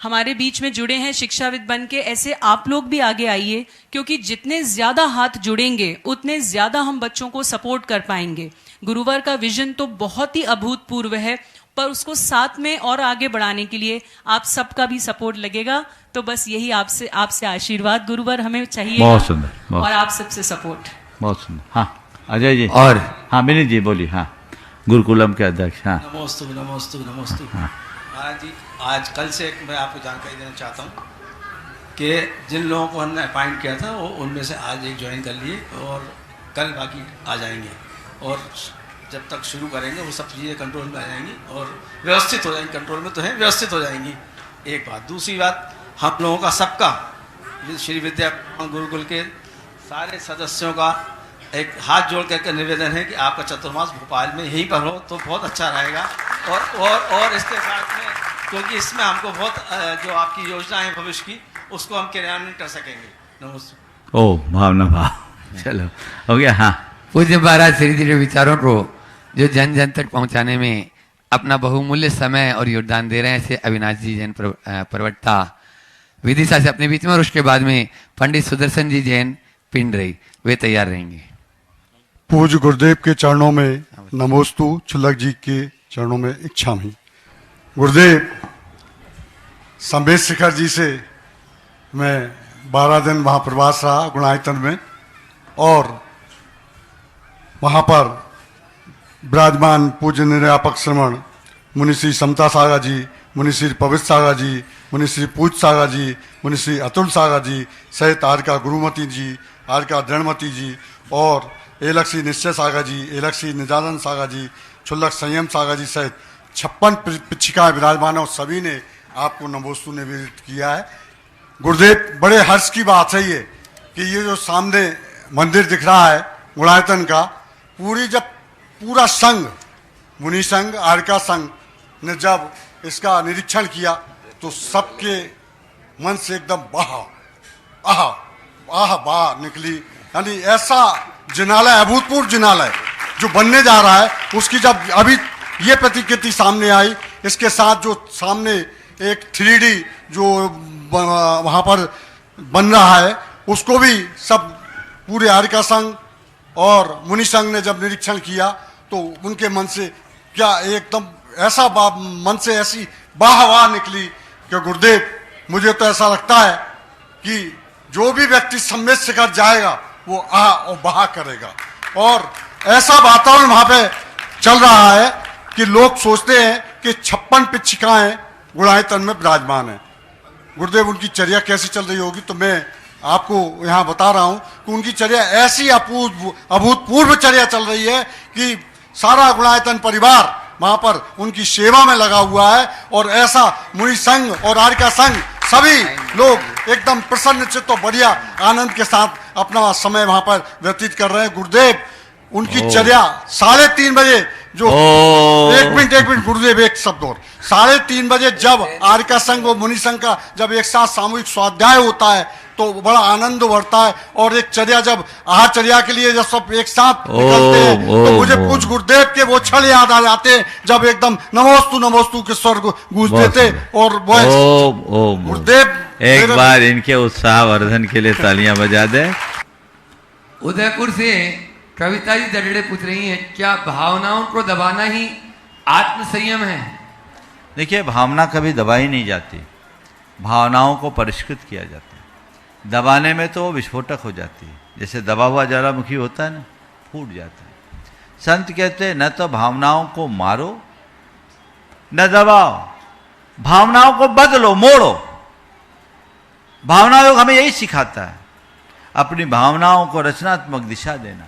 हमारे बीच में जुड़े हैं शिक्षाविद बन के, ऐसे आप लोग भी आगे आइए, क्योंकि जितने ज़्यादा हाथ जुड़ेंगे उतने ज़्यादा हम बच्चों को सपोर्ट कर पाएंगे। गुरुवर का विजन तो बहुत ही अभूतपूर्व है, पर उसको साथ में और आगे बढ़ाने के लिए आप सबका भी सपोर्ट लगेगा। तो बस यही आपसे आशीर्वाद गुरुवर हमें चाहिए, बहुत सुंदर, और आप सबसे सपोर्ट। बहुत सुंदर। हाँ अजय जी। और हाँ मिनी जी बोलिए। हाँ गुरुकुलम के अध्यक्ष। हाँ नमोस्तु नमोस्तु नमोस्तु। महाराज जी, आज कल से मैं आपको जानकारी देना चाहता हूँ कि जिन लोगों को हमने अपॉइंट किया था वो उनमें से आज एक ज्वाइन कर लिए और कल बाकी आ जाएंगे, और जब तक शुरू करेंगे वो सब चीज़ें कंट्रोल में आ जाएंगी और व्यवस्थित हो जाएंगी। कंट्रोल में तो है, व्यवस्थित हो जाएंगी। एक बात। दूसरी बात, हम लोगों का सबका श्री विद्या गुरुकुल के सारे सदस्यों का एक हाथ जोड़ करके निवेदन है कि आपका चतुर्मास भोपाल में यहीं पर हो तो बहुत अच्छा रहेगा। और इसके साथ में, क्योंकि इसमें हमको बहुत जो आपकी योजना है भविष्य की, उसको हम क्रियान्वित कर सकेंगे। नमस्ते। ओ भावना भाव, चलो हो गया। हाँ पूज्य महाराज श्री जी के विचारों को जो जन जन तक पहुंचाने में अपना बहुमूल्य समय और योगदान दे रहे हैं, ऐसे अविनाश जी जैन प्रवक्ता विदिशा से अपने बीच में, और उसके बाद में पंडित सुदर्शन जी जैन पिंडरई, वे तैयार रहेंगे। पूज्य गुरुदेव के चरणों में नमोस्तु, छुल्लक जी के चरणों में इच्छामि। गुरुदेव, संवेद शिखर जी से मैं 12 दिन वहाँ प्रवास रहा गुणायतन में, और वहाँ पर विराजमान पूज्य निर्यापक श्रमण मुनि श्री समता सागर जी, मुनि श्री पवित्र सागर जी, मुनि श्री पूज सागर जी, मुनि श्री अतुल सागर जी सहित आरका गुरुमती जी, आरका दृढ़मती जी, और एलक श्री निश्चय सागर जी, एलक श्री निजानंद सागर जी, छुल्लक संयम सागर जी सहित 56 पिछिकाएँ विराजमान, और सभी ने आपको नमोस्तु निवेदित किया है। गुरुदेव, बड़े हर्ष की बात है ये कि ये जो सामने मंदिर दिख रहा है गुणायतन का, पूरा संघ, मुनि संघ, आर्का संघ ने जब इसका निरीक्षण किया तो सबके मन से एकदम वाह निकली। यानी ऐसा जिनालय, अभूतपूर्व जिनालय जो बनने जा रहा है, उसकी जब अभी ये प्रतिकृति सामने आई, इसके साथ जो सामने एक 3D जो वहाँ पर बन रहा है, उसको भी सब पूरे आर्का संघ और मुनि संघ ने जब निरीक्षण किया तो उनके मन से क्या एकदम ऐसा मन से ऐसी वाह निकली कि गुरुदेव, मुझे तो ऐसा लगता है कि जो भी व्यक्ति संवेद शिखर जाएगा वो और बहा करेगा। और ऐसा वातावरण वहाँ पे चल रहा है कि लोग सोचते हैं कि 56 पिछिकाएँ गुणायतन में विराजमान है। गुरुदेव, उनकी चर्या कैसी चल रही होगी तो मैं आपको यहाँ बता रहा हूँ कि उनकी चर्या ऐसी अभूतपूर्व चर्या चल रही है कि सारा गुणायतन परिवार वहाँ पर उनकी सेवा में लगा हुआ है। और ऐसा मुनि संघ और आर्य संघ सभी लोग एकदम प्रसन्न चित्त और बढ़िया आनंद के साथ अपना समय वहाँ पर व्यतीत कर रहे हैं। गुरुदेव उनकी चर्या 3:30 बजे जो एक मिनट गुरुदेव एक शब्द और 3:30 बजे जब आर्य का संघ और मुनि संघ का जब एक साथ सामूहिक स्वाध्याय होता है तो बड़ा आनंद बढ़ता है। और एक चर्या जब आहारचर्या के लिए जब सब एक साथ निकलते हैं तो मुझे कुछ गुरुदेव के वो क्षण याद आ जाते हैं जब एकदम नमोस्तु के स्वर गूंजते थे। और वो गुरुदेव एक बार इनके उत्साहवर्धन के लिए तालियां बजा दे। उदयपुर से कविता जी दड़ेड़े पूछ रही हैं, क्या भावनाओं को दबाना ही आत्म संयम है? देखिए, भावना कभी दबाई नहीं जाती, भावनाओं को परिष्कृत किया जाता है। दबाने में तो वो विस्फोटक हो जाती है, जैसे दबा हुआ ज्वालामुखी होता है ना, फूट जाता है। संत कहते हैं न तो भावनाओं को मारो न दबाओ, भावनाओं को बदलो, मोड़ो। भावना योग हमें यही सिखाता है, अपनी भावनाओं को रचनात्मक दिशा देना,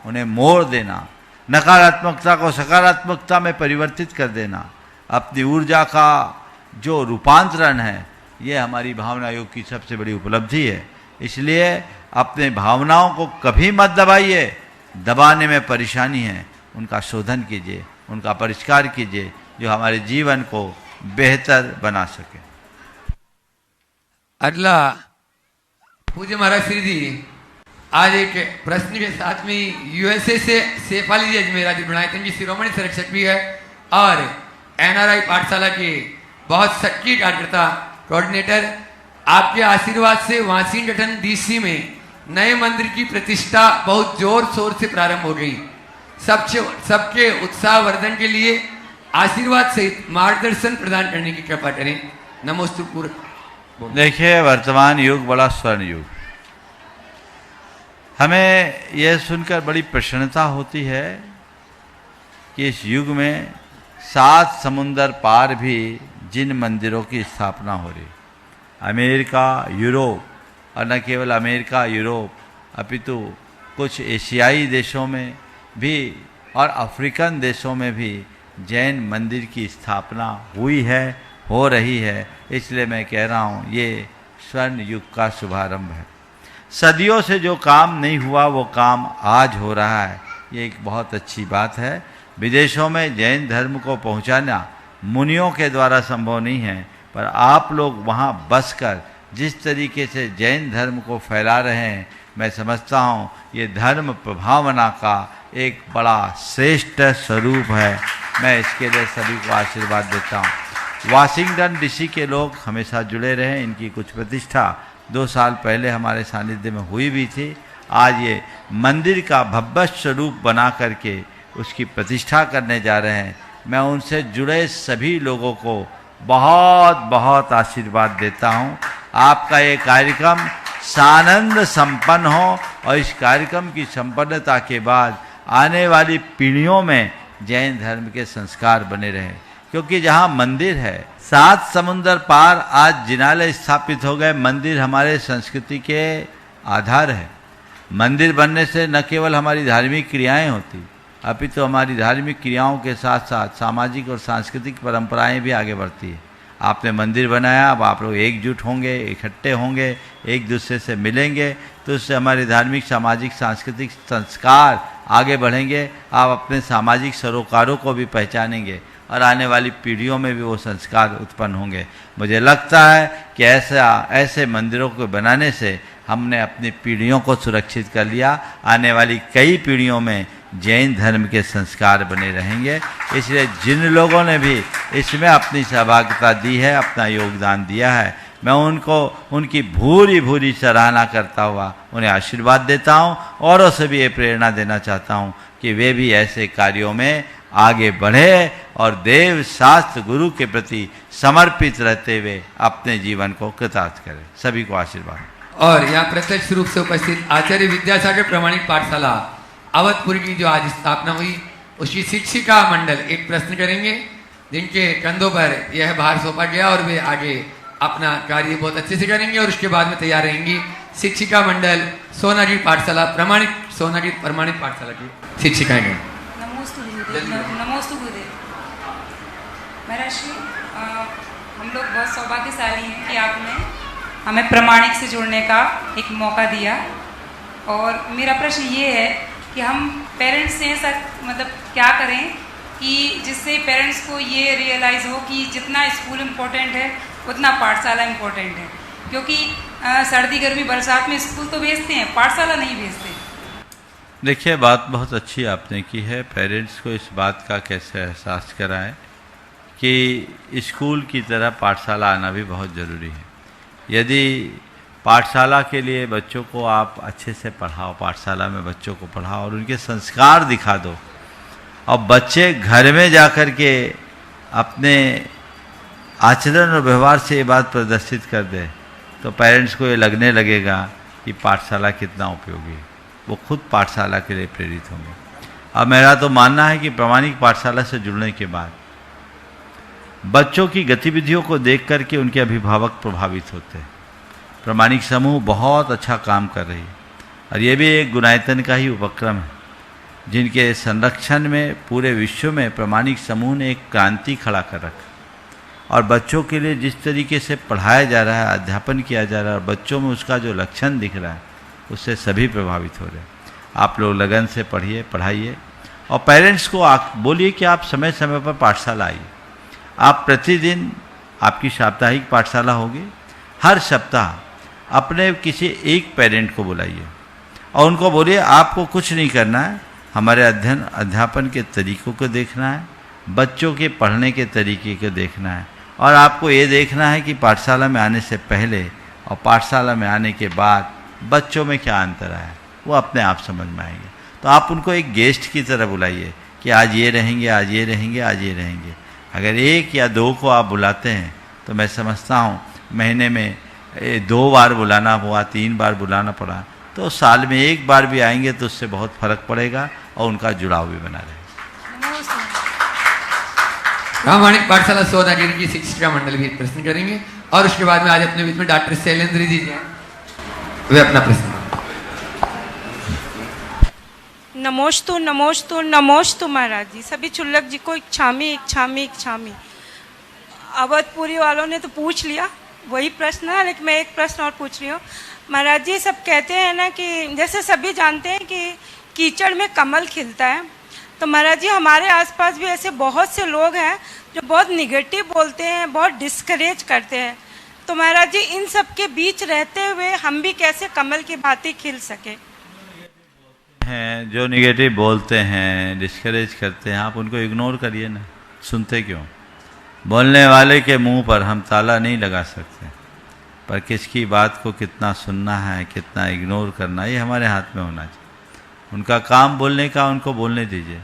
उन्हें मोड़ देना, नकारात्मकता को सकारात्मकता में परिवर्तित कर देना। अपनी ऊर्जा का जो रूपांतरण है, ये हमारी भावना योग की सबसे बड़ी उपलब्धि है। इसलिए अपने भावनाओं को कभी मत दबाइए, दबाने में परेशानी है, उनका शोधन कीजिए, उनका परिष्कार कीजिए, जो हमारे जीवन को बेहतर बना सके। अगला पूज्य महाराज श्री जी आज एक प्रश्न के साथ में यूएसए से सेफाली जी अजमेरा जी बनाए जी शिरोमणि संरक्षक भी है और एनआरआई पाठशाला के बहुत सक्रिय कार्यकर्ता कोऑर्डिनेटर। आपके आशीर्वाद से वाशिंगटन डीसी में नए मंदिर की प्रतिष्ठा बहुत जोर शोर से प्रारंभ हो गई। सबके उत्साहवर्धन के लिए आशीर्वाद सहित मार्गदर्शन प्रदान करने की कृपा करें। नमोस्तु पूर्ण। देखिए, वर्तमान युग बड़ा स्वर्ण युग, हमें यह सुनकर बड़ी प्रसन्नता होती है कि इस युग में 7 समुंदर पार भी जिन मंदिरों की स्थापना हो रही, अमेरिका, यूरोप, और न केवल अमेरिका, यूरोप, अपितु कुछ एशियाई देशों में भी और अफ्रीकन देशों में भी जैन मंदिर की स्थापना हुई है, हो रही है। इसलिए मैं कह रहा हूँ ये स्वर्ण युग का शुभारंभ है। सदियों से जो काम नहीं हुआ वो काम आज हो रहा है, ये एक बहुत अच्छी बात है। विदेशों में जैन धर्म को पहुंचाना मुनियों के द्वारा संभव नहीं है, पर आप लोग वहां बसकर जिस तरीके से जैन धर्म को फैला रहे हैं, मैं समझता हूं ये धर्म प्रभावना का एक बड़ा श्रेष्ठ स्वरूप है। मैं इसके लिए सभी को आशीर्वाद देता हूं। वाशिंगटन डीसी के लोग हमेशा जुड़े रहे, इनकी कुछ प्रतिष्ठा 2 साल पहले हमारे सानिध्य में हुई भी थी। आज ये मंदिर का भव्य स्वरूप बना करके उसकी प्रतिष्ठा करने जा रहे हैं। मैं उनसे जुड़े सभी लोगों को बहुत बहुत आशीर्वाद देता हूँ। आपका ये कार्यक्रम सानंद संपन्न हो और इस कार्यक्रम की संपन्नता के बाद आने वाली पीढ़ियों में जैन धर्म के संस्कार बने रहें, क्योंकि जहाँ मंदिर है 7 समुंदर पार आज जिनालय स्थापित हो गए। मंदिर हमारे संस्कृति के आधार है। मंदिर बनने से न केवल हमारी धार्मिक क्रियाएं होती, अपितु हमारी धार्मिक क्रियाओं के साथ साथ सामाजिक और सांस्कृतिक परंपराएं भी आगे बढ़ती है। आपने मंदिर बनाया, अब आप लोग एकजुट होंगे, इकट्ठे होंगे, एक दूसरे से मिलेंगे, तो उससे हमारे धार्मिक, सामाजिक, सांस्कृतिक संस्कार आगे बढ़ेंगे। आप अपने सामाजिक सरोकारों को भी पहचानेंगे और आने वाली पीढ़ियों में भी वो संस्कार उत्पन्न होंगे। मुझे लगता है कि ऐसे मंदिरों को बनाने से हमने अपनी पीढ़ियों को सुरक्षित कर लिया। आने वाली कई पीढ़ियों में जैन धर्म के संस्कार बने रहेंगे। इसलिए जिन लोगों ने भी इसमें अपनी सहभागिता दी है, अपना योगदान दिया है, मैं उनको उनकी भूरी भूरी सराहना करता हुआ उन्हें आशीर्वाद देता हूँ। औरों से भी ये प्रेरणा देना चाहता हूँ कि वे भी ऐसे कार्यों में आगे बढ़े और देव शास्त्र गुरु के प्रति समर्पित रहते हुए अपने जीवन को कृतार्थ करें। सभी को आशीर्वाद। और यहाँ प्रत्यक्ष रूप से उपस्थित आचार्य विद्यासागर प्रमाणिक पाठशाला अवधपुर की जो आज स्थापना हुई, उसकी शिक्षिका मंडल एक प्रश्न करेंगे, जिनके कंधों पर यह भार सौंपा गया और वे आगे अपना कार्य बहुत अच्छे से करेंगे और उसके बाद में तैयार रहेंगी। शिक्षिका मंडल सोनागिरी पाठशाला प्रमाणिक पाठशाला की शिक्षिकाएं। नमोस्तु गुरुदेव। महाराज जी, हम लोग बहुत सौभाग्यशाली हैं कि आपने हमें प्रमाणिक से जुड़ने का एक मौका दिया। और मेरा प्रश्न ये है कि हम पेरेंट्स से ऐसा मतलब क्या करें कि जिससे पेरेंट्स को ये रियलाइज़ हो कि जितना स्कूल इम्पोर्टेंट है उतना पाठशाला इम्पोर्टेंट है, क्योंकि सर्दी गर्मी बरसात में स्कूल तो भेजते हैं, पाठशाला नहीं भेजते। देखिए, बात बहुत अच्छी आपने की है। पेरेंट्स को इस बात का कैसे एहसास कराएं कि स्कूल की तरह पाठशाला आना भी बहुत ज़रूरी है। यदि पाठशाला के लिए बच्चों को आप अच्छे से पढ़ाओ, पाठशाला में बच्चों को पढ़ाओ और उनके संस्कार दिखा दो, और बच्चे घर में जाकर के अपने आचरण और व्यवहार से ये बात प्रदर्शित कर दे, तो पेरेंट्स को ये लगने लगेगा कि पाठशाला कितना उपयोगी है। वो खुद पाठशाला के लिए प्रेरित होंगे। अब मेरा तो मानना है कि प्रामाणिक पाठशाला से जुड़ने के बाद बच्चों की गतिविधियों को देख करके उनके अभिभावक प्रभावित होते हैं। प्रामाणिक समूह बहुत अच्छा काम कर रही है और ये भी एक गुणायतन का ही उपक्रम है, जिनके संरक्षण में पूरे विश्व में प्रामाणिक समूह ने एक क्रांति खड़ा कर रखा। और बच्चों के लिए जिस तरीके से पढ़ाया जा रहा है, अध्यापन किया जा रहा है और बच्चों में उसका जो लक्षण दिख रहा है, उससे सभी प्रभावित हो रहे हैं। आप लोग लगन से पढ़िए, पढ़ाइए और पेरेंट्स को बोलिए कि आप समय समय पर पाठशाला आइए। आप प्रतिदिन, आपकी साप्ताहिक पाठशाला होगी, हर सप्ताह अपने किसी एक पेरेंट को बुलाइए और उनको बोलिए आपको कुछ नहीं करना है, हमारे अध्यापन के तरीक़ों को देखना है, बच्चों के पढ़ने के तरीके को देखना है और आपको ये देखना है कि पाठशाला में आने से पहले और पाठशाला में आने के बाद बच्चों में क्या अंतर है, वो अपने आप समझ में आएंगे। तो आप उनको एक गेस्ट की तरह बुलाइए कि आज ये रहेंगे, आज ये रहेंगे, आज ये रहेंगे। अगर एक या दो को आप बुलाते हैं तो मैं समझता हूँ महीने में 2 बार बुलाना हुआ, 3 बार बुलाना पड़ा, तो साल में 1 बार भी आएंगे तो उससे बहुत फर्क पड़ेगा और उनका जुड़ाव भी बना रहेगा। प्रामाणिक पाठशाला सोनागिरी की शिक्षिका मंडल भी प्रश्न करेंगे और उसके बाद में आज अपने बीच में डॉक्टर शैलेंद्र जी हैं, वे अपना प्रश्न। नमोस्तु नमोस्तु नमोस्तु महाराज जी। सभी चुल्लक जी को इच्छामी इच्छामी इच्छामी। अवधपुरी वालों ने तो पूछ लिया, वही प्रश्न है, लेकिन मैं एक प्रश्न और पूछ रही हूँ। महाराज जी, सब कहते हैं ना कि जैसे सभी जानते हैं कि कीचड़ में कमल खिलता है, तो महाराज जी हमारे आसपास भी ऐसे बहुत से लोग हैं जो बहुत निगेटिव बोलते हैं, बहुत डिस्करेज करते हैं। तो महाराज जी, इन सब के बीच रहते हुए हम भी कैसे कमल की भांति खिल सके? हैं जो निगेटिव बोलते हैं, डिस्करेज करते हैं, आप उनको इग्नोर करिए ना, सुनते क्यों? बोलने वाले के मुंह पर हम ताला नहीं लगा सकते, पर किसकी बात को कितना सुनना है, कितना इग्नोर करना, ये हमारे हाथ में होना चाहिए। उनका काम बोलने का, उनको बोलने दीजिए।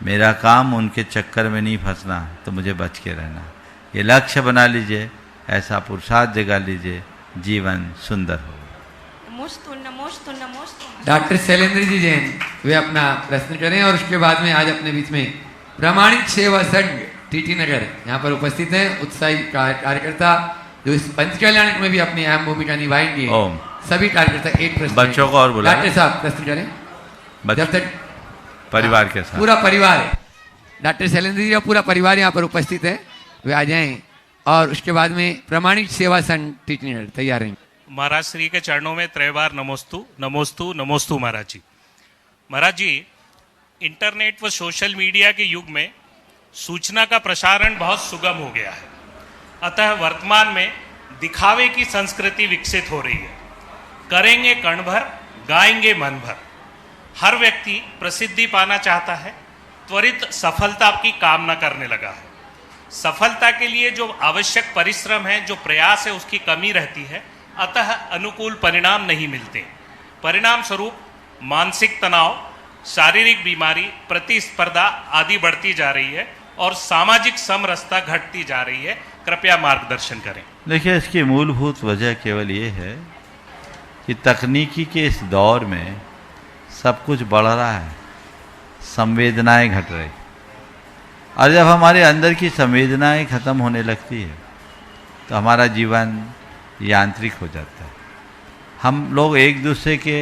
मेरा काम उनके चक्कर में नहीं फंसना, तो मुझे बच के रहना। ये लक्ष्य बना लीजिए, ऐसा पुरुषार्थ जगा लीजिए, जीवन सुंदर हो। नमोस्तु नमोस्तु नमोस्तु। डॉक्टर शैलेंद्र जी जैन, वे अपना प्रश्न करें और उसके बाद में आज अपने बीच में प्रामाणिक सेवा संघ टीटी नगर यहाँ पर उपस्थित हैं उत्साही कार्यकर्ता जो इस पंच कल्याण में भी अपनी अहम भूमिका निभाएंगे। सभी कार्यकर्ता एक प्रश्न, बच्चों को और बुलाएं। डॉक्टर साहब प्रश्न करें, जब तक परिवार के साथ पूरा परिवार है, डॉक्टर शैलेंद्र जी का पूरा परिवार यहाँ पर उपस्थित है, वे आ जाएं और उसके बाद में प्रामाणिक सेवा संघ टीटी नगर तैयार हैं। महाराज श्री के चरणों में त्रैवार नमोस्तु नमोस्तु नमोस्तु। महाराज जी, इंटरनेट व सोशल मीडिया के युग में सूचना का प्रसारण बहुत सुगम हो गया है, अतः वर्तमान में दिखावे की संस्कृति विकसित हो रही है। करेंगे कण भर, गाएंगे मन भर। हर व्यक्ति प्रसिद्धि पाना चाहता है, त्वरित सफलता की कामना करने लगा है। सफलता के लिए जो आवश्यक परिश्रम है, जो प्रयास है, उसकी कमी रहती है, अतः अनुकूल परिणाम नहीं मिलते। परिणाम स्वरूप मानसिक तनाव, शारीरिक बीमारी, प्रतिस्पर्धा आदि बढ़ती जा रही है और सामाजिक समरसता घटती जा रही है। कृपया मार्गदर्शन करें। देखिए, इसकी मूलभूत वजह केवल ये है कि तकनीकी के इस दौर में सब कुछ बढ़ रहा है, संवेदनाएं घट रही, और जब हमारे अंदर की संवेदनाएं खत्म होने लगती है तो हमारा जीवन यांत्रिक हो जाता है। हम लोग एक दूसरे के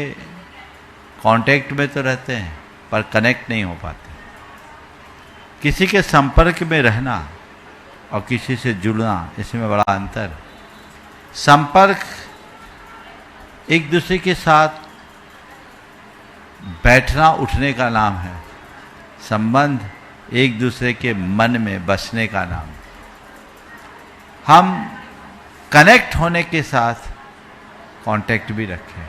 कांटेक्ट में तो रहते हैं पर कनेक्ट नहीं हो पाते। किसी के संपर्क में रहना और किसी से जुड़ना, इसमें बड़ा अंतर है। संपर्क एक दूसरे के साथ बैठना उठने का नाम है, संबंध एक दूसरे के मन में बसने का नाम। हम कनेक्ट होने के साथ कांटेक्ट भी रखें,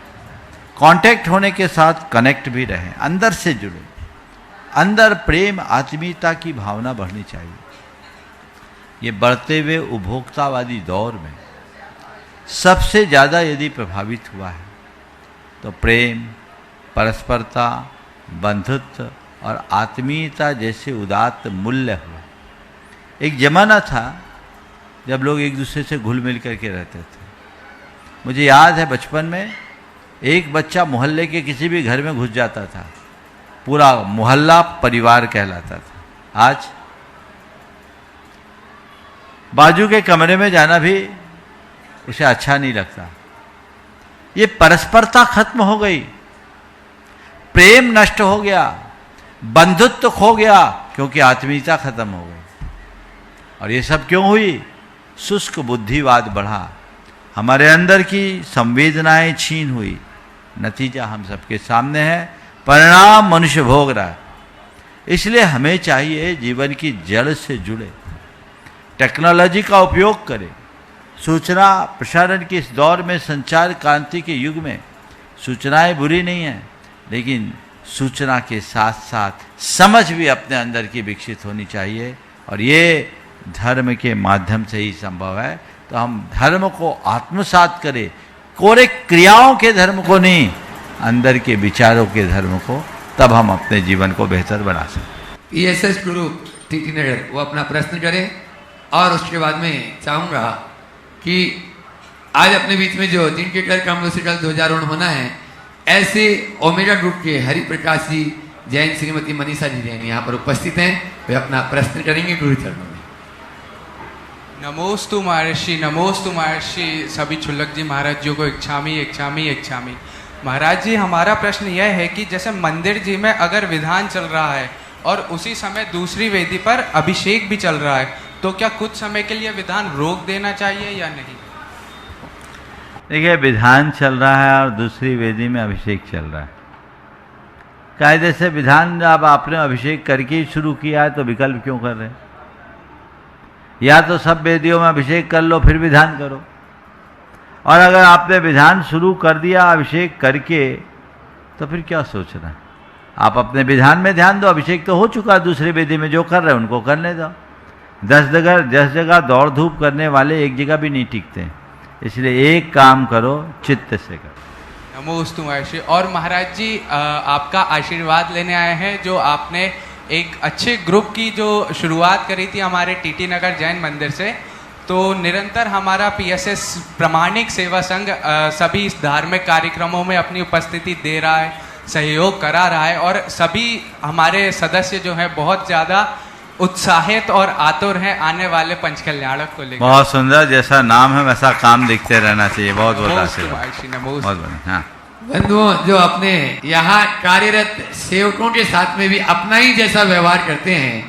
कांटेक्ट होने के साथ कनेक्ट भी रहें, अंदर से जुड़े, अंदर प्रेम आत्मीयता की भावना बढ़नी चाहिए। ये बढ़ते हुए उपभोक्तावादी दौर में सबसे ज़्यादा यदि प्रभावित हुआ है तो प्रेम, परस्परता, बंधुत्व और आत्मीयता जैसे उदात्त मूल्य हुए। एक जमाना था जब लोग एक दूसरे से घुल मिल करके रहते थे। मुझे याद है बचपन में एक बच्चा मोहल्ले के किसी भी घर में घुस जाता था, पूरा मोहल्ला परिवार कहलाता था। आज बाजू के कमरे में जाना भी उसे अच्छा नहीं लगता। ये परस्परता खत्म हो गई, प्रेम नष्ट हो गया, बंधुत्व खो गया, क्योंकि आत्मीयता खत्म हो गई। और ये सब क्यों हुई? शुष्क बुद्धिवाद बढ़ा, हमारे अंदर की संवेदनाएं छीन हुई। नतीजा हम सबके सामने है, परिणाम मनुष्य भोग रहा है। इसलिए हमें चाहिए जीवन की जड़ से जुड़े, टेक्नोलॉजी का उपयोग करें। सूचना प्रसारण के इस दौर में, संचार क्रांति के युग में सूचनाएं बुरी नहीं हैं, लेकिन सूचना के साथ साथ समझ भी अपने अंदर की विकसित होनी चाहिए। और ये धर्म के माध्यम से ही संभव है। तो हम धर्म को आत्मसात करें, कोरे क्रियाओं के धर्म को नहीं, अंदर के विचारों के धर्म को, तब हम अपने जीवन को बेहतर बना सकते। PSS गुरु टीटी नगर वो अपना प्रश्न करें, और उसके बाद में चाहूँगा कि आज अपने बीच में जो जिनके कार्यक्रम से कल ध्वजारोहण होना है, ऐसे ओमेगा ग्रुप के हरिप्रकाश जी जैन, श्रीमती मनीषा जी जैन यहाँ पर उपस्थित हैं। वे अपना प्रश्न करेंगे गुरु चरणों में। नमोस्तु महर्षि, नमोस्तु महर्षि सभी क्षुल्लक जी महाराज जी को इच्छामी इच्छामी इच्छामी। महाराज जी, हमारा प्रश्न यह है कि जैसे मंदिर जी में अगर विधान चल रहा है और उसी समय दूसरी वेदी पर अभिषेक भी चल रहा है, तो क्या कुछ समय के लिए विधान रोक देना चाहिए या नहीं? देखिए, विधान चल रहा है और दूसरी वेदी में अभिषेक चल रहा है। कायदे से विधान अब आपने अभिषेक करके ही शुरू किया है, तो विकल्प क्यों कर रहे हैं? या तो सब वेदियों में अभिषेक कर लो फिर विधान करो, और अगर आपने विधान शुरू कर दिया अभिषेक करके, तो फिर क्या सोचना? आप अपने विधान में ध्यान दो। अभिषेक तो हो चुका, दूसरी वेदी में जो कर रहे हैं उनको करने दो। 10 जगह दौड़ धूप करने वाले एक जगह भी नहीं टिकते, इसलिए एक काम करो, चित्त से करो। नमोस्तु महर्षि। और महाराज जी, आपका आशीर्वाद लेने आए हैं, जो आपने एक अच्छे ग्रुप की जो शुरुआत करी थी हमारे टीटी नगर जैन मंदिर से, तो निरंतर हमारा PSS प्रामाणिक सेवा संघ सभी इस धार्मिक कार्यक्रमों में अपनी उपस्थिति दे रहा है, सहयोग करा रहा है, और सभी हमारे सदस्य जो हैं बहुत ज़्यादा उत्साहित और आतुर हैं आने वाले पंचकल्याणक को लेकर। बहुत सुंदर, जैसा नाम है वैसा काम दिखते रहना चाहिए। बहुत बहुत आशीर्वाद। बहुत बढ़िया। हाँ बंधुओं, जो अपने यहाँ कार्यरत सेवकों के साथ में भी अपना ही जैसा व्यवहार करते हैं,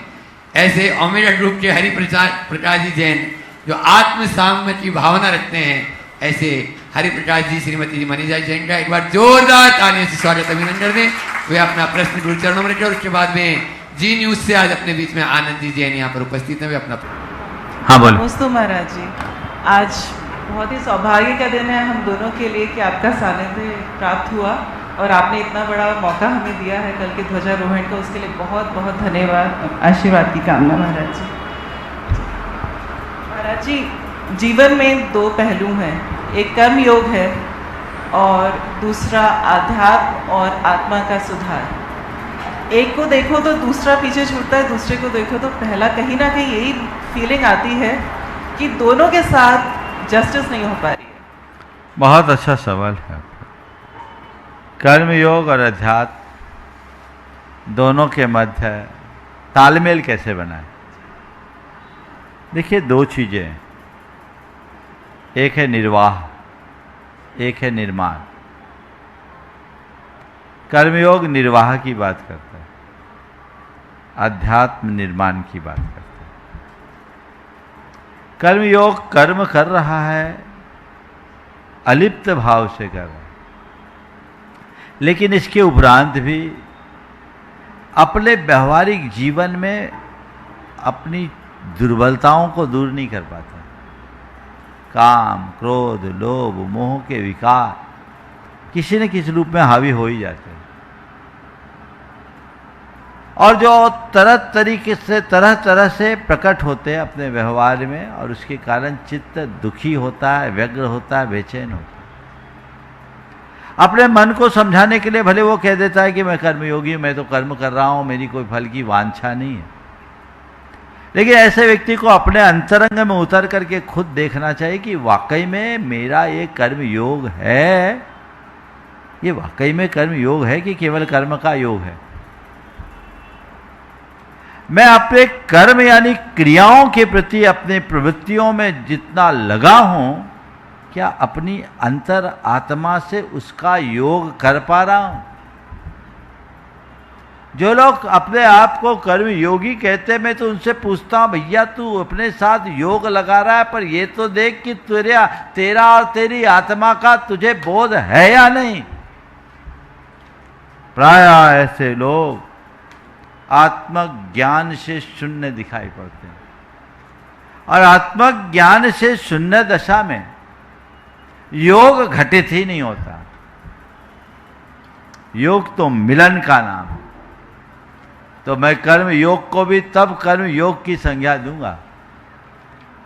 ऐसे ओमेगा ग्रुप के हरिप्रकाश जी जैन जो आत्म साम्य की भावना रखते हैं, ऐसे हरिप्रकाश जी, श्रीमती जी मनीषा जैन का एक बार जोरदार तालियों से स्वागत अभिनंदन कर दें। वे अपना प्रश्न गुरु चरणों में रखें, और उसके बाद में जी न्यूज से आज अपने बीच में आनंद जी जैन यहाँ पर उपस्थित हैं। वे अपना हाँ बोलो। नमस्ते महाराज जी, आज बहुत ही सौभाग्य का दिन है हम दोनों के लिए कि आपका सानिध्य प्राप्त हुआ, और आपने इतना बड़ा मौका हमें दिया है कल के ध्वजारोहण का, उसके लिए बहुत बहुत धन्यवाद। आशीर्वाद की कामना महाराज जी। महाराज जी, जीवन में 2 पहलू हैं, एक कर्म योग है और दूसरा आध्यात्म और आत्मा का सुधार। एक को देखो तो दूसरा पीछे छूटता है, दूसरे को देखो तो पहला। कहीं ना कहीं यही फीलिंग आती है कि दोनों के साथ जस्टिस नहीं हो पा रही है। बहुत अच्छा सवाल है। कर्म योग और अध्यात्म दोनों के मध्य तालमेल कैसे बनाए? देखिए, 2 चीजें हैं, एक है निर्वाह, एक है निर्माण। कर्मयोग निर्वाह की बात करता है, अध्यात्म निर्माण की बात करता है। कर्मयोग कर्म कर रहा है, अलिप्त भाव से कर रहा है, लेकिन इसके उपरांत भी अपने व्यवहारिक जीवन में अपनी दुर्बलताओं को दूर नहीं कर पाता। काम, क्रोध, लोभ, मोह के विकार किसी न किसी रूप में हावी हो ही जाते हैं, और जो तरह तरह से प्रकट होते हैं अपने व्यवहार में, और उसके कारण चित्त दुखी होता है, व्यग्र होता है, बेचैन होता है। अपने मन को समझाने के लिए भले वो कह देता है कि मैं कर्मयोगी हूं, मैं तो कर्म कर रहा हूं, मेरी कोई फल की वांछा नहीं है, लेकिन ऐसे व्यक्ति को अपने अंतरंग में उतर करके खुद देखना चाहिए कि वाकई में मेरा ये कर्म योग है, ये वाकई में कर्म योग है कि केवल कर्म का योग है। मैं अपने कर्म यानी क्रियाओं के प्रति अपने प्रवृत्तियों में जितना लगा हूं, क्या अपनी अंतर आत्मा से उसका योग कर पा रहा हूं? जो लोग अपने आप को कर्म योगी कहते हैं, मैं तो उनसे पूछता हूं, भैया तू अपने साथ योग लगा रहा है, पर ये तो देख कि तेरा और तेरी आत्मा का तुझे बोध है या नहीं। प्रायः ऐसे लोग आत्मज्ञान से शून्य दिखाई पड़ते हैं, और आत्मज्ञान से शून्य दशा में योग घटित ही नहीं होता। योग तो मिलन का नाम है। तो मैं कर्म योग को भी तब कर्म योग की संज्ञा दूंगा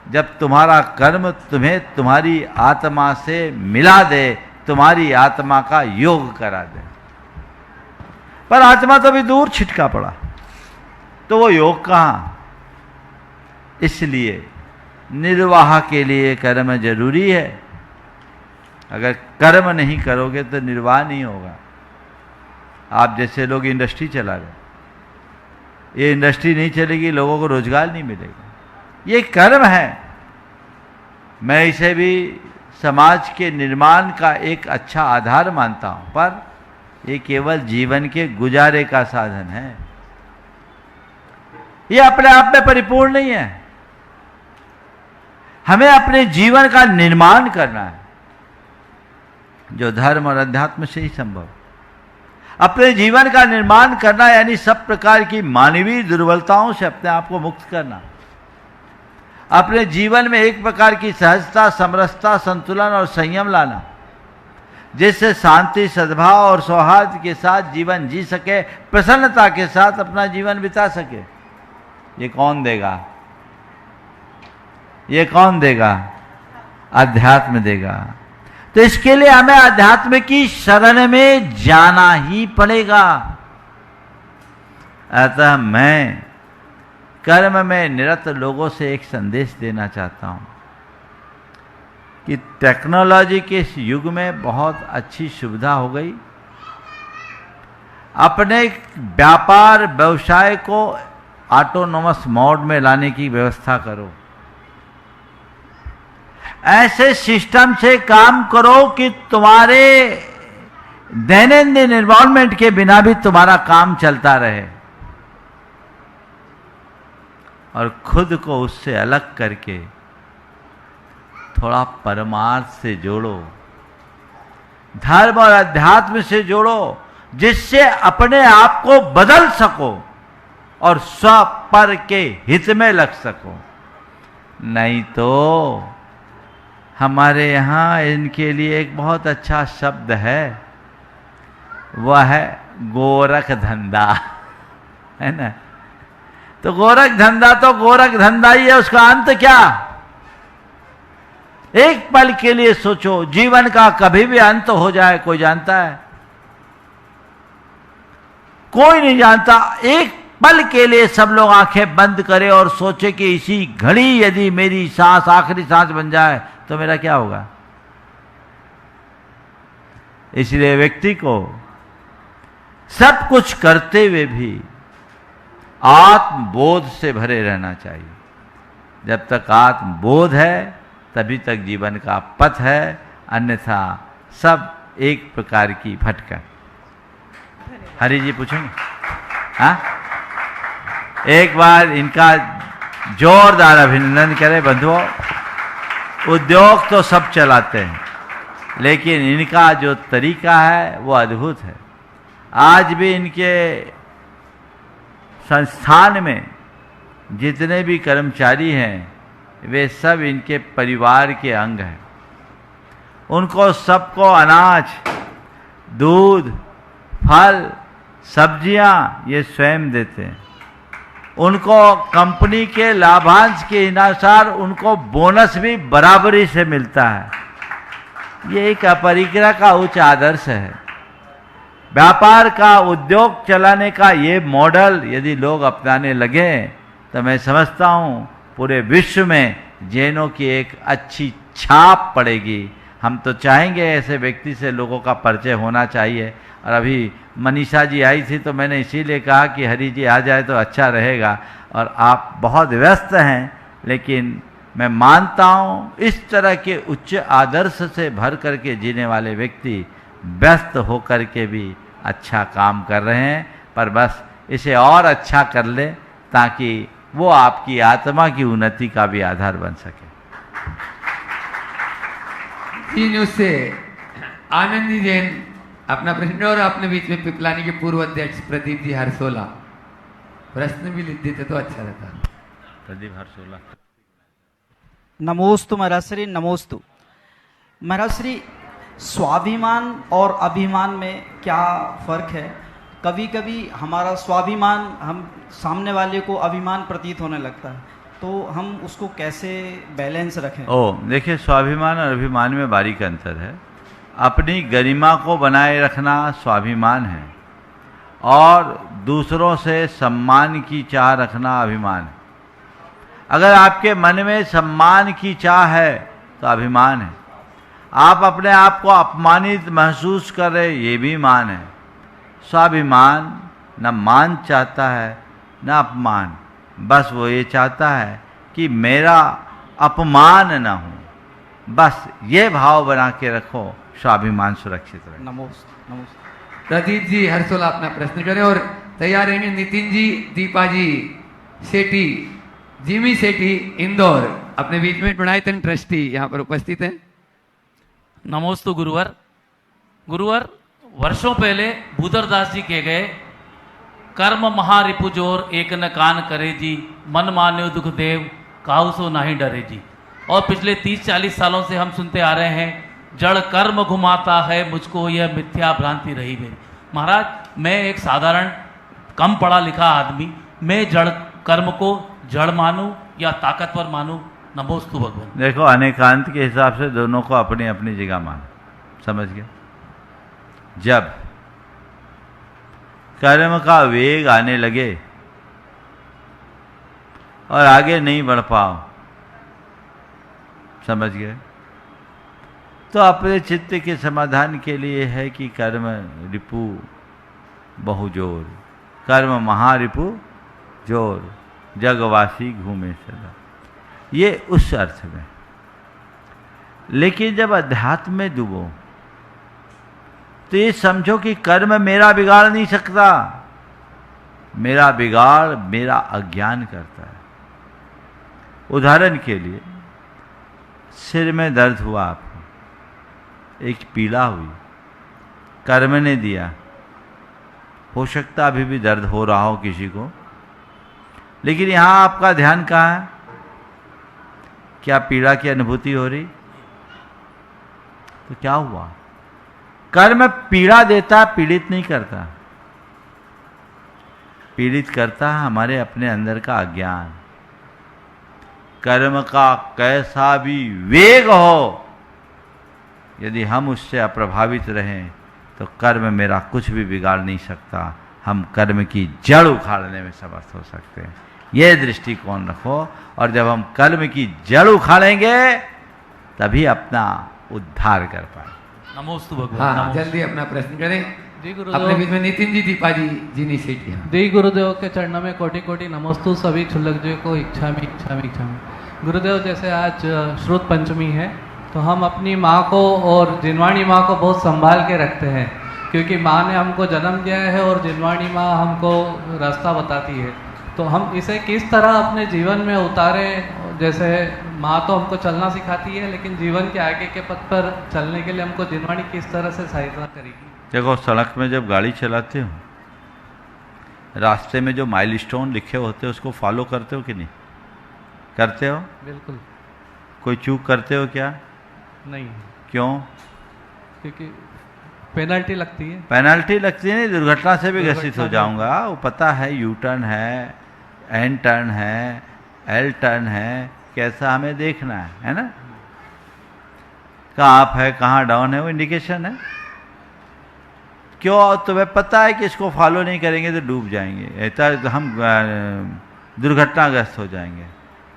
जब तुम्हारा कर्म तुम्हें तुम्हारी आत्मा से मिला दे, तुम्हारी आत्मा का योग करा दे। पर आत्मा तो भी दूर छिटका पड़ा, तो वो योग कहां? इसलिए निर्वाह के लिए कर्म जरूरी है। अगर कर्म नहीं करोगे तो निर्वाह नहीं होगा। आप जैसे लोग इंडस्ट्री चला रहे, ये इंडस्ट्री नहीं चलेगी, लोगों को रोजगार नहीं मिलेगा। ये कर्म है। मैं इसे भी समाज के निर्माण का एक अच्छा आधार मानता हूं, पर ये केवल जीवन के गुजारे का साधन है। ये अपने आप में परिपूर्ण नहीं है। हमें अपने जीवन का निर्माण करना है, जो धर्म और अध्यात्म से ही संभव। अपने जीवन का निर्माण करना यानी सब प्रकार की मानवीय दुर्बलताओं से अपने आप को मुक्त करना। अपने जीवन में एक प्रकार की सहजता, समरसता, संतुलन और संयम लाना, जिससे शांति, सद्भाव और सौहार्द के साथ जीवन जी सके, प्रसन्नता के साथ अपना जीवन बिता सके। ये कौन देगा? ये कौन देगा? अध्यात्म देगा। तो इसके लिए हमें अध्यात्म की शरण में जाना ही पड़ेगा। अतः मैं कर्म में निरत लोगों से एक संदेश देना चाहता हूं कि टेक्नोलॉजी के इस युग में बहुत अच्छी सुविधा हो गई। अपने व्यापार व्यवसाय को ऑटोनोमस मोड में लाने की व्यवस्था करो। ऐसे सिस्टम से काम करो कि तुम्हारे दैनंदिन इन्वॉल्वमेंट के बिना भी तुम्हारा काम चलता रहे, और खुद को उससे अलग करके थोड़ा परमार्थ से जोड़ो, धर्म और अध्यात्म से जोड़ो, जिससे अपने आप को बदल सको और स्व पर के हित में लग सको। नहीं तो हमारे यहाँ इनके लिए एक बहुत अच्छा शब्द है, वह है गोरख धंधा, है ना। तो गोरख धंधा तो गोरख धंधा ही है, उसका अंत क्या? एक पल के लिए सोचो, जीवन का कभी भी अंत हो जाए कोई जानता है? कोई नहीं जानता। एक पल के लिए सब लोग आंखें बंद करें और सोचे कि इसी घड़ी यदि मेरी सांस आखिरी सांस बन जाए तो मेरा क्या होगा। इसलिए व्यक्ति को सब कुछ करते हुए भी आत्मबोध से भरे रहना चाहिए। जब तक आत्मबोध है तभी तक जीवन का पथ है, अन्यथा सब एक प्रकार की भटका। हरि जी पूछेंगे? हाँ, एक बार इनका जोरदार अभिनंदन करें बंधुओं। उद्योग तो सब चलाते हैं, लेकिन इनका जो तरीका है वो अद्भुत है। आज भी इनके संस्थान में जितने भी कर्मचारी हैं वे सब इनके परिवार के अंग हैं। उनको सबको अनाज, दूध, फल, सब्जियां ये स्वयं देते हैं। उनको कंपनी के लाभांश के अनुसार उनको बोनस भी बराबरी से मिलता है। ये एक अपरिग्रह का उच्च आदर्श है। व्यापार का, उद्योग चलाने का ये मॉडल यदि लोग अपनाने लगे तो मैं समझता हूँ पूरे विश्व में जैनों की एक अच्छी छाप पड़ेगी। हम तो चाहेंगे ऐसे व्यक्ति से लोगों का परिचय होना चाहिए। और अभी मनीषा जी आई थी तो मैंने इसीलिए कहा कि हरि जी आ जाए तो अच्छा रहेगा। और आप बहुत व्यस्त हैं, लेकिन मैं मानता हूँ इस तरह के उच्च आदर्श से भर करके जीने वाले व्यक्ति व्यस्त होकर के भी अच्छा काम कर रहे हैं, पर बस इसे और अच्छा कर ले ताकि वो आपकी आत्मा की उन्नति का भी आधार बन सके। जी न्यूज से आनंद जी जैन अपना प्रश्न, और अपने बीच में पिपलानी के पूर्व अध्यक्ष प्रदीप जी हरसोला प्रश्न भी लिख देते तो अच्छा रहता। प्रदीप हरसोला। नमोस्तु महाराज श्री, नमोस्तु महाराज श्री। स्वाभिमान और अभिमान में क्या फर्क है? कभी कभी हमारा स्वाभिमान हम सामने वाले को अभिमान प्रतीत होने लगता है, तो हम उसको कैसे बैलेंस रखें? देखिए, स्वाभिमान और अभिमान में बारीक अंतर है। अपनी गरिमा को बनाए रखना स्वाभिमान है और दूसरों से सम्मान की चाह रखना अभिमान है। अगर आपके मन में सम्मान की चाह है तो अभिमान है। आप अपने आप को अपमानित महसूस कर रहे, ये भी मान है। स्वाभिमान न मान चाहता है न अपमान, बस वो ये चाहता है कि मेरा अपमान न हो। बस ये भाव बना के रखो, स्वाभिमान सुरक्षित रहे। नमोस्तु। प्रदीप जी हरसोला अपना प्रश्न करें, और तैयार रहेंगे नितिन जी, दीपा जी सेठी, जिमी सेठी इंदौर, अपने बीच में पुणायतन ट्रस्टी यहाँ पर उपस्थित हैं। नमोस्तु गुरुवर। गुरुवर, वर्षों पहले भूदरदास जी कह गए, कर्म महारिपु जोर एक न कान करे जी, मन मान्यो दुख देव काहू सो नाही डरे जी। और पिछले 30-40 सालों से हम सुनते आ रहे हैं, जड़ कर्म घुमाता है मुझको यह मिथ्या भ्रांति रही मेरी। महाराज, मैं एक साधारण कम पढ़ा लिखा आदमी, मैं जड़ कर्म को जड़ मानूं या ताकतवर मानूं? नमोस्तु भगवान। देखो, अनेकांत के हिसाब से दोनों को अपनी अपनी जगह मानो, समझ गए? जब कर्म का वेग आने लगे और आगे नहीं बढ़ पाओ, समझ गए, तो अपने चित्त के समाधान के लिए है कि कर्म रिपु बहुजोर, कर्म महारिपु जोर, जगवासी घूमे सदा, ये उस अर्थ में। लेकिन जब अध्यात्म में डूबो तो ये समझो कि कर्म मेरा बिगाड़ नहीं सकता, मेरा बिगाड़ मेरा अज्ञान करता है। उदाहरण के लिए, सिर में दर्द हुआ आपको, एक पीड़ा हुई, कर्म ने दिया, हो सकता अभी भी दर्द हो रहा हो किसी को, लेकिन यहां आपका ध्यान कहाँ है? क्या पीड़ा की अनुभूति हो रही? तो क्या हुआ? कर्म पीड़ा देता, पीड़ित नहीं करता। पीड़ित करता है हमारे अपने अंदर का अज्ञान। कर्म का कैसा भी वेग हो, यदि हम उससे अप्रभावित रहें तो कर्म मेरा कुछ भी बिगाड़ नहीं सकता। हम कर्म की जड़ उखाड़ने में समर्थ हो सकते हैं। यह दृष्टिकोण रखो, और जब हम कर्म की जड़ उखाड़ेंगे तभी अपना उद्धार कर पाए। नमोस्तु भगवान। हाँ, जल्दी अपना प्रश्न करें। अपने बीच में नितिन जी, दीपा जी, जिनी सेठी। दी गुरुदेव के चरणों में कोटि कोटि नमोस्तु। सभी क्षुल्लक जी को इच्छा में गुरुदेव, जैसे आज श्रुत पंचमी है तो हम अपनी माँ को और जिनवाणी माँ को बहुत संभाल के रखते हैं, क्योंकि माँ ने हमको जन्म दिया है और जिनवाणी माँ हमको रास्ता बताती है। तो हम इसे किस तरह अपने जीवन में उतारें? जैसे माँ तो हमको चलना सिखाती है, लेकिन जीवन के आगे के पथ पर चलने के लिए हमको जिनवाणी किस तरह से सहायता करेगी? देखो, सड़क में जब गाड़ी चलाते हो, रास्ते में जो माइलस्टोन लिखे होते हैं उसको फॉलो करते हो कि नहीं करते हो? बिल्कुल। कोई चूक करते हो क्या? नहीं। क्यों? क्योंकि पेनल्टी लगती है। पेनल्टी लगती है, नहीं, दुर्घटना से भी ग्रसित हो जाऊंगा। वो पता है यू टर्न है, एन टर्न है, एल टर्न है, कैसा हमें देखना है ना? कहाँ अप है कहाँ डाउन है, वो इंडिकेशन है। क्यों? तुम्हें पता है कि इसको फॉलो नहीं करेंगे तो डूब जाएंगे, ऐसा हम दुर्घटनाग्रस्त हो जाएंगे।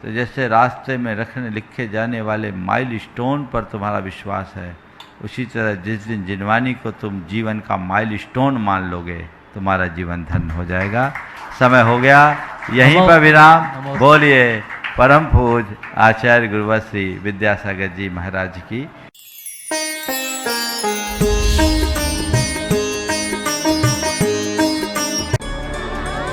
तो जैसे रास्ते में रखने लिखे जाने वाले माइलस्टोन पर तुम्हारा विश्वास है, उसी तरह जिस दिन जिनवानी को तुम जीवन का माइलस्टोन मान लोगे, तुम्हारा जीवन धन्य हो जाएगा। समय हो गया, यहीं पर विराम। बोलिए परम पूज्य आचार्य गुरुवर श्री विद्यासागर जी महाराज की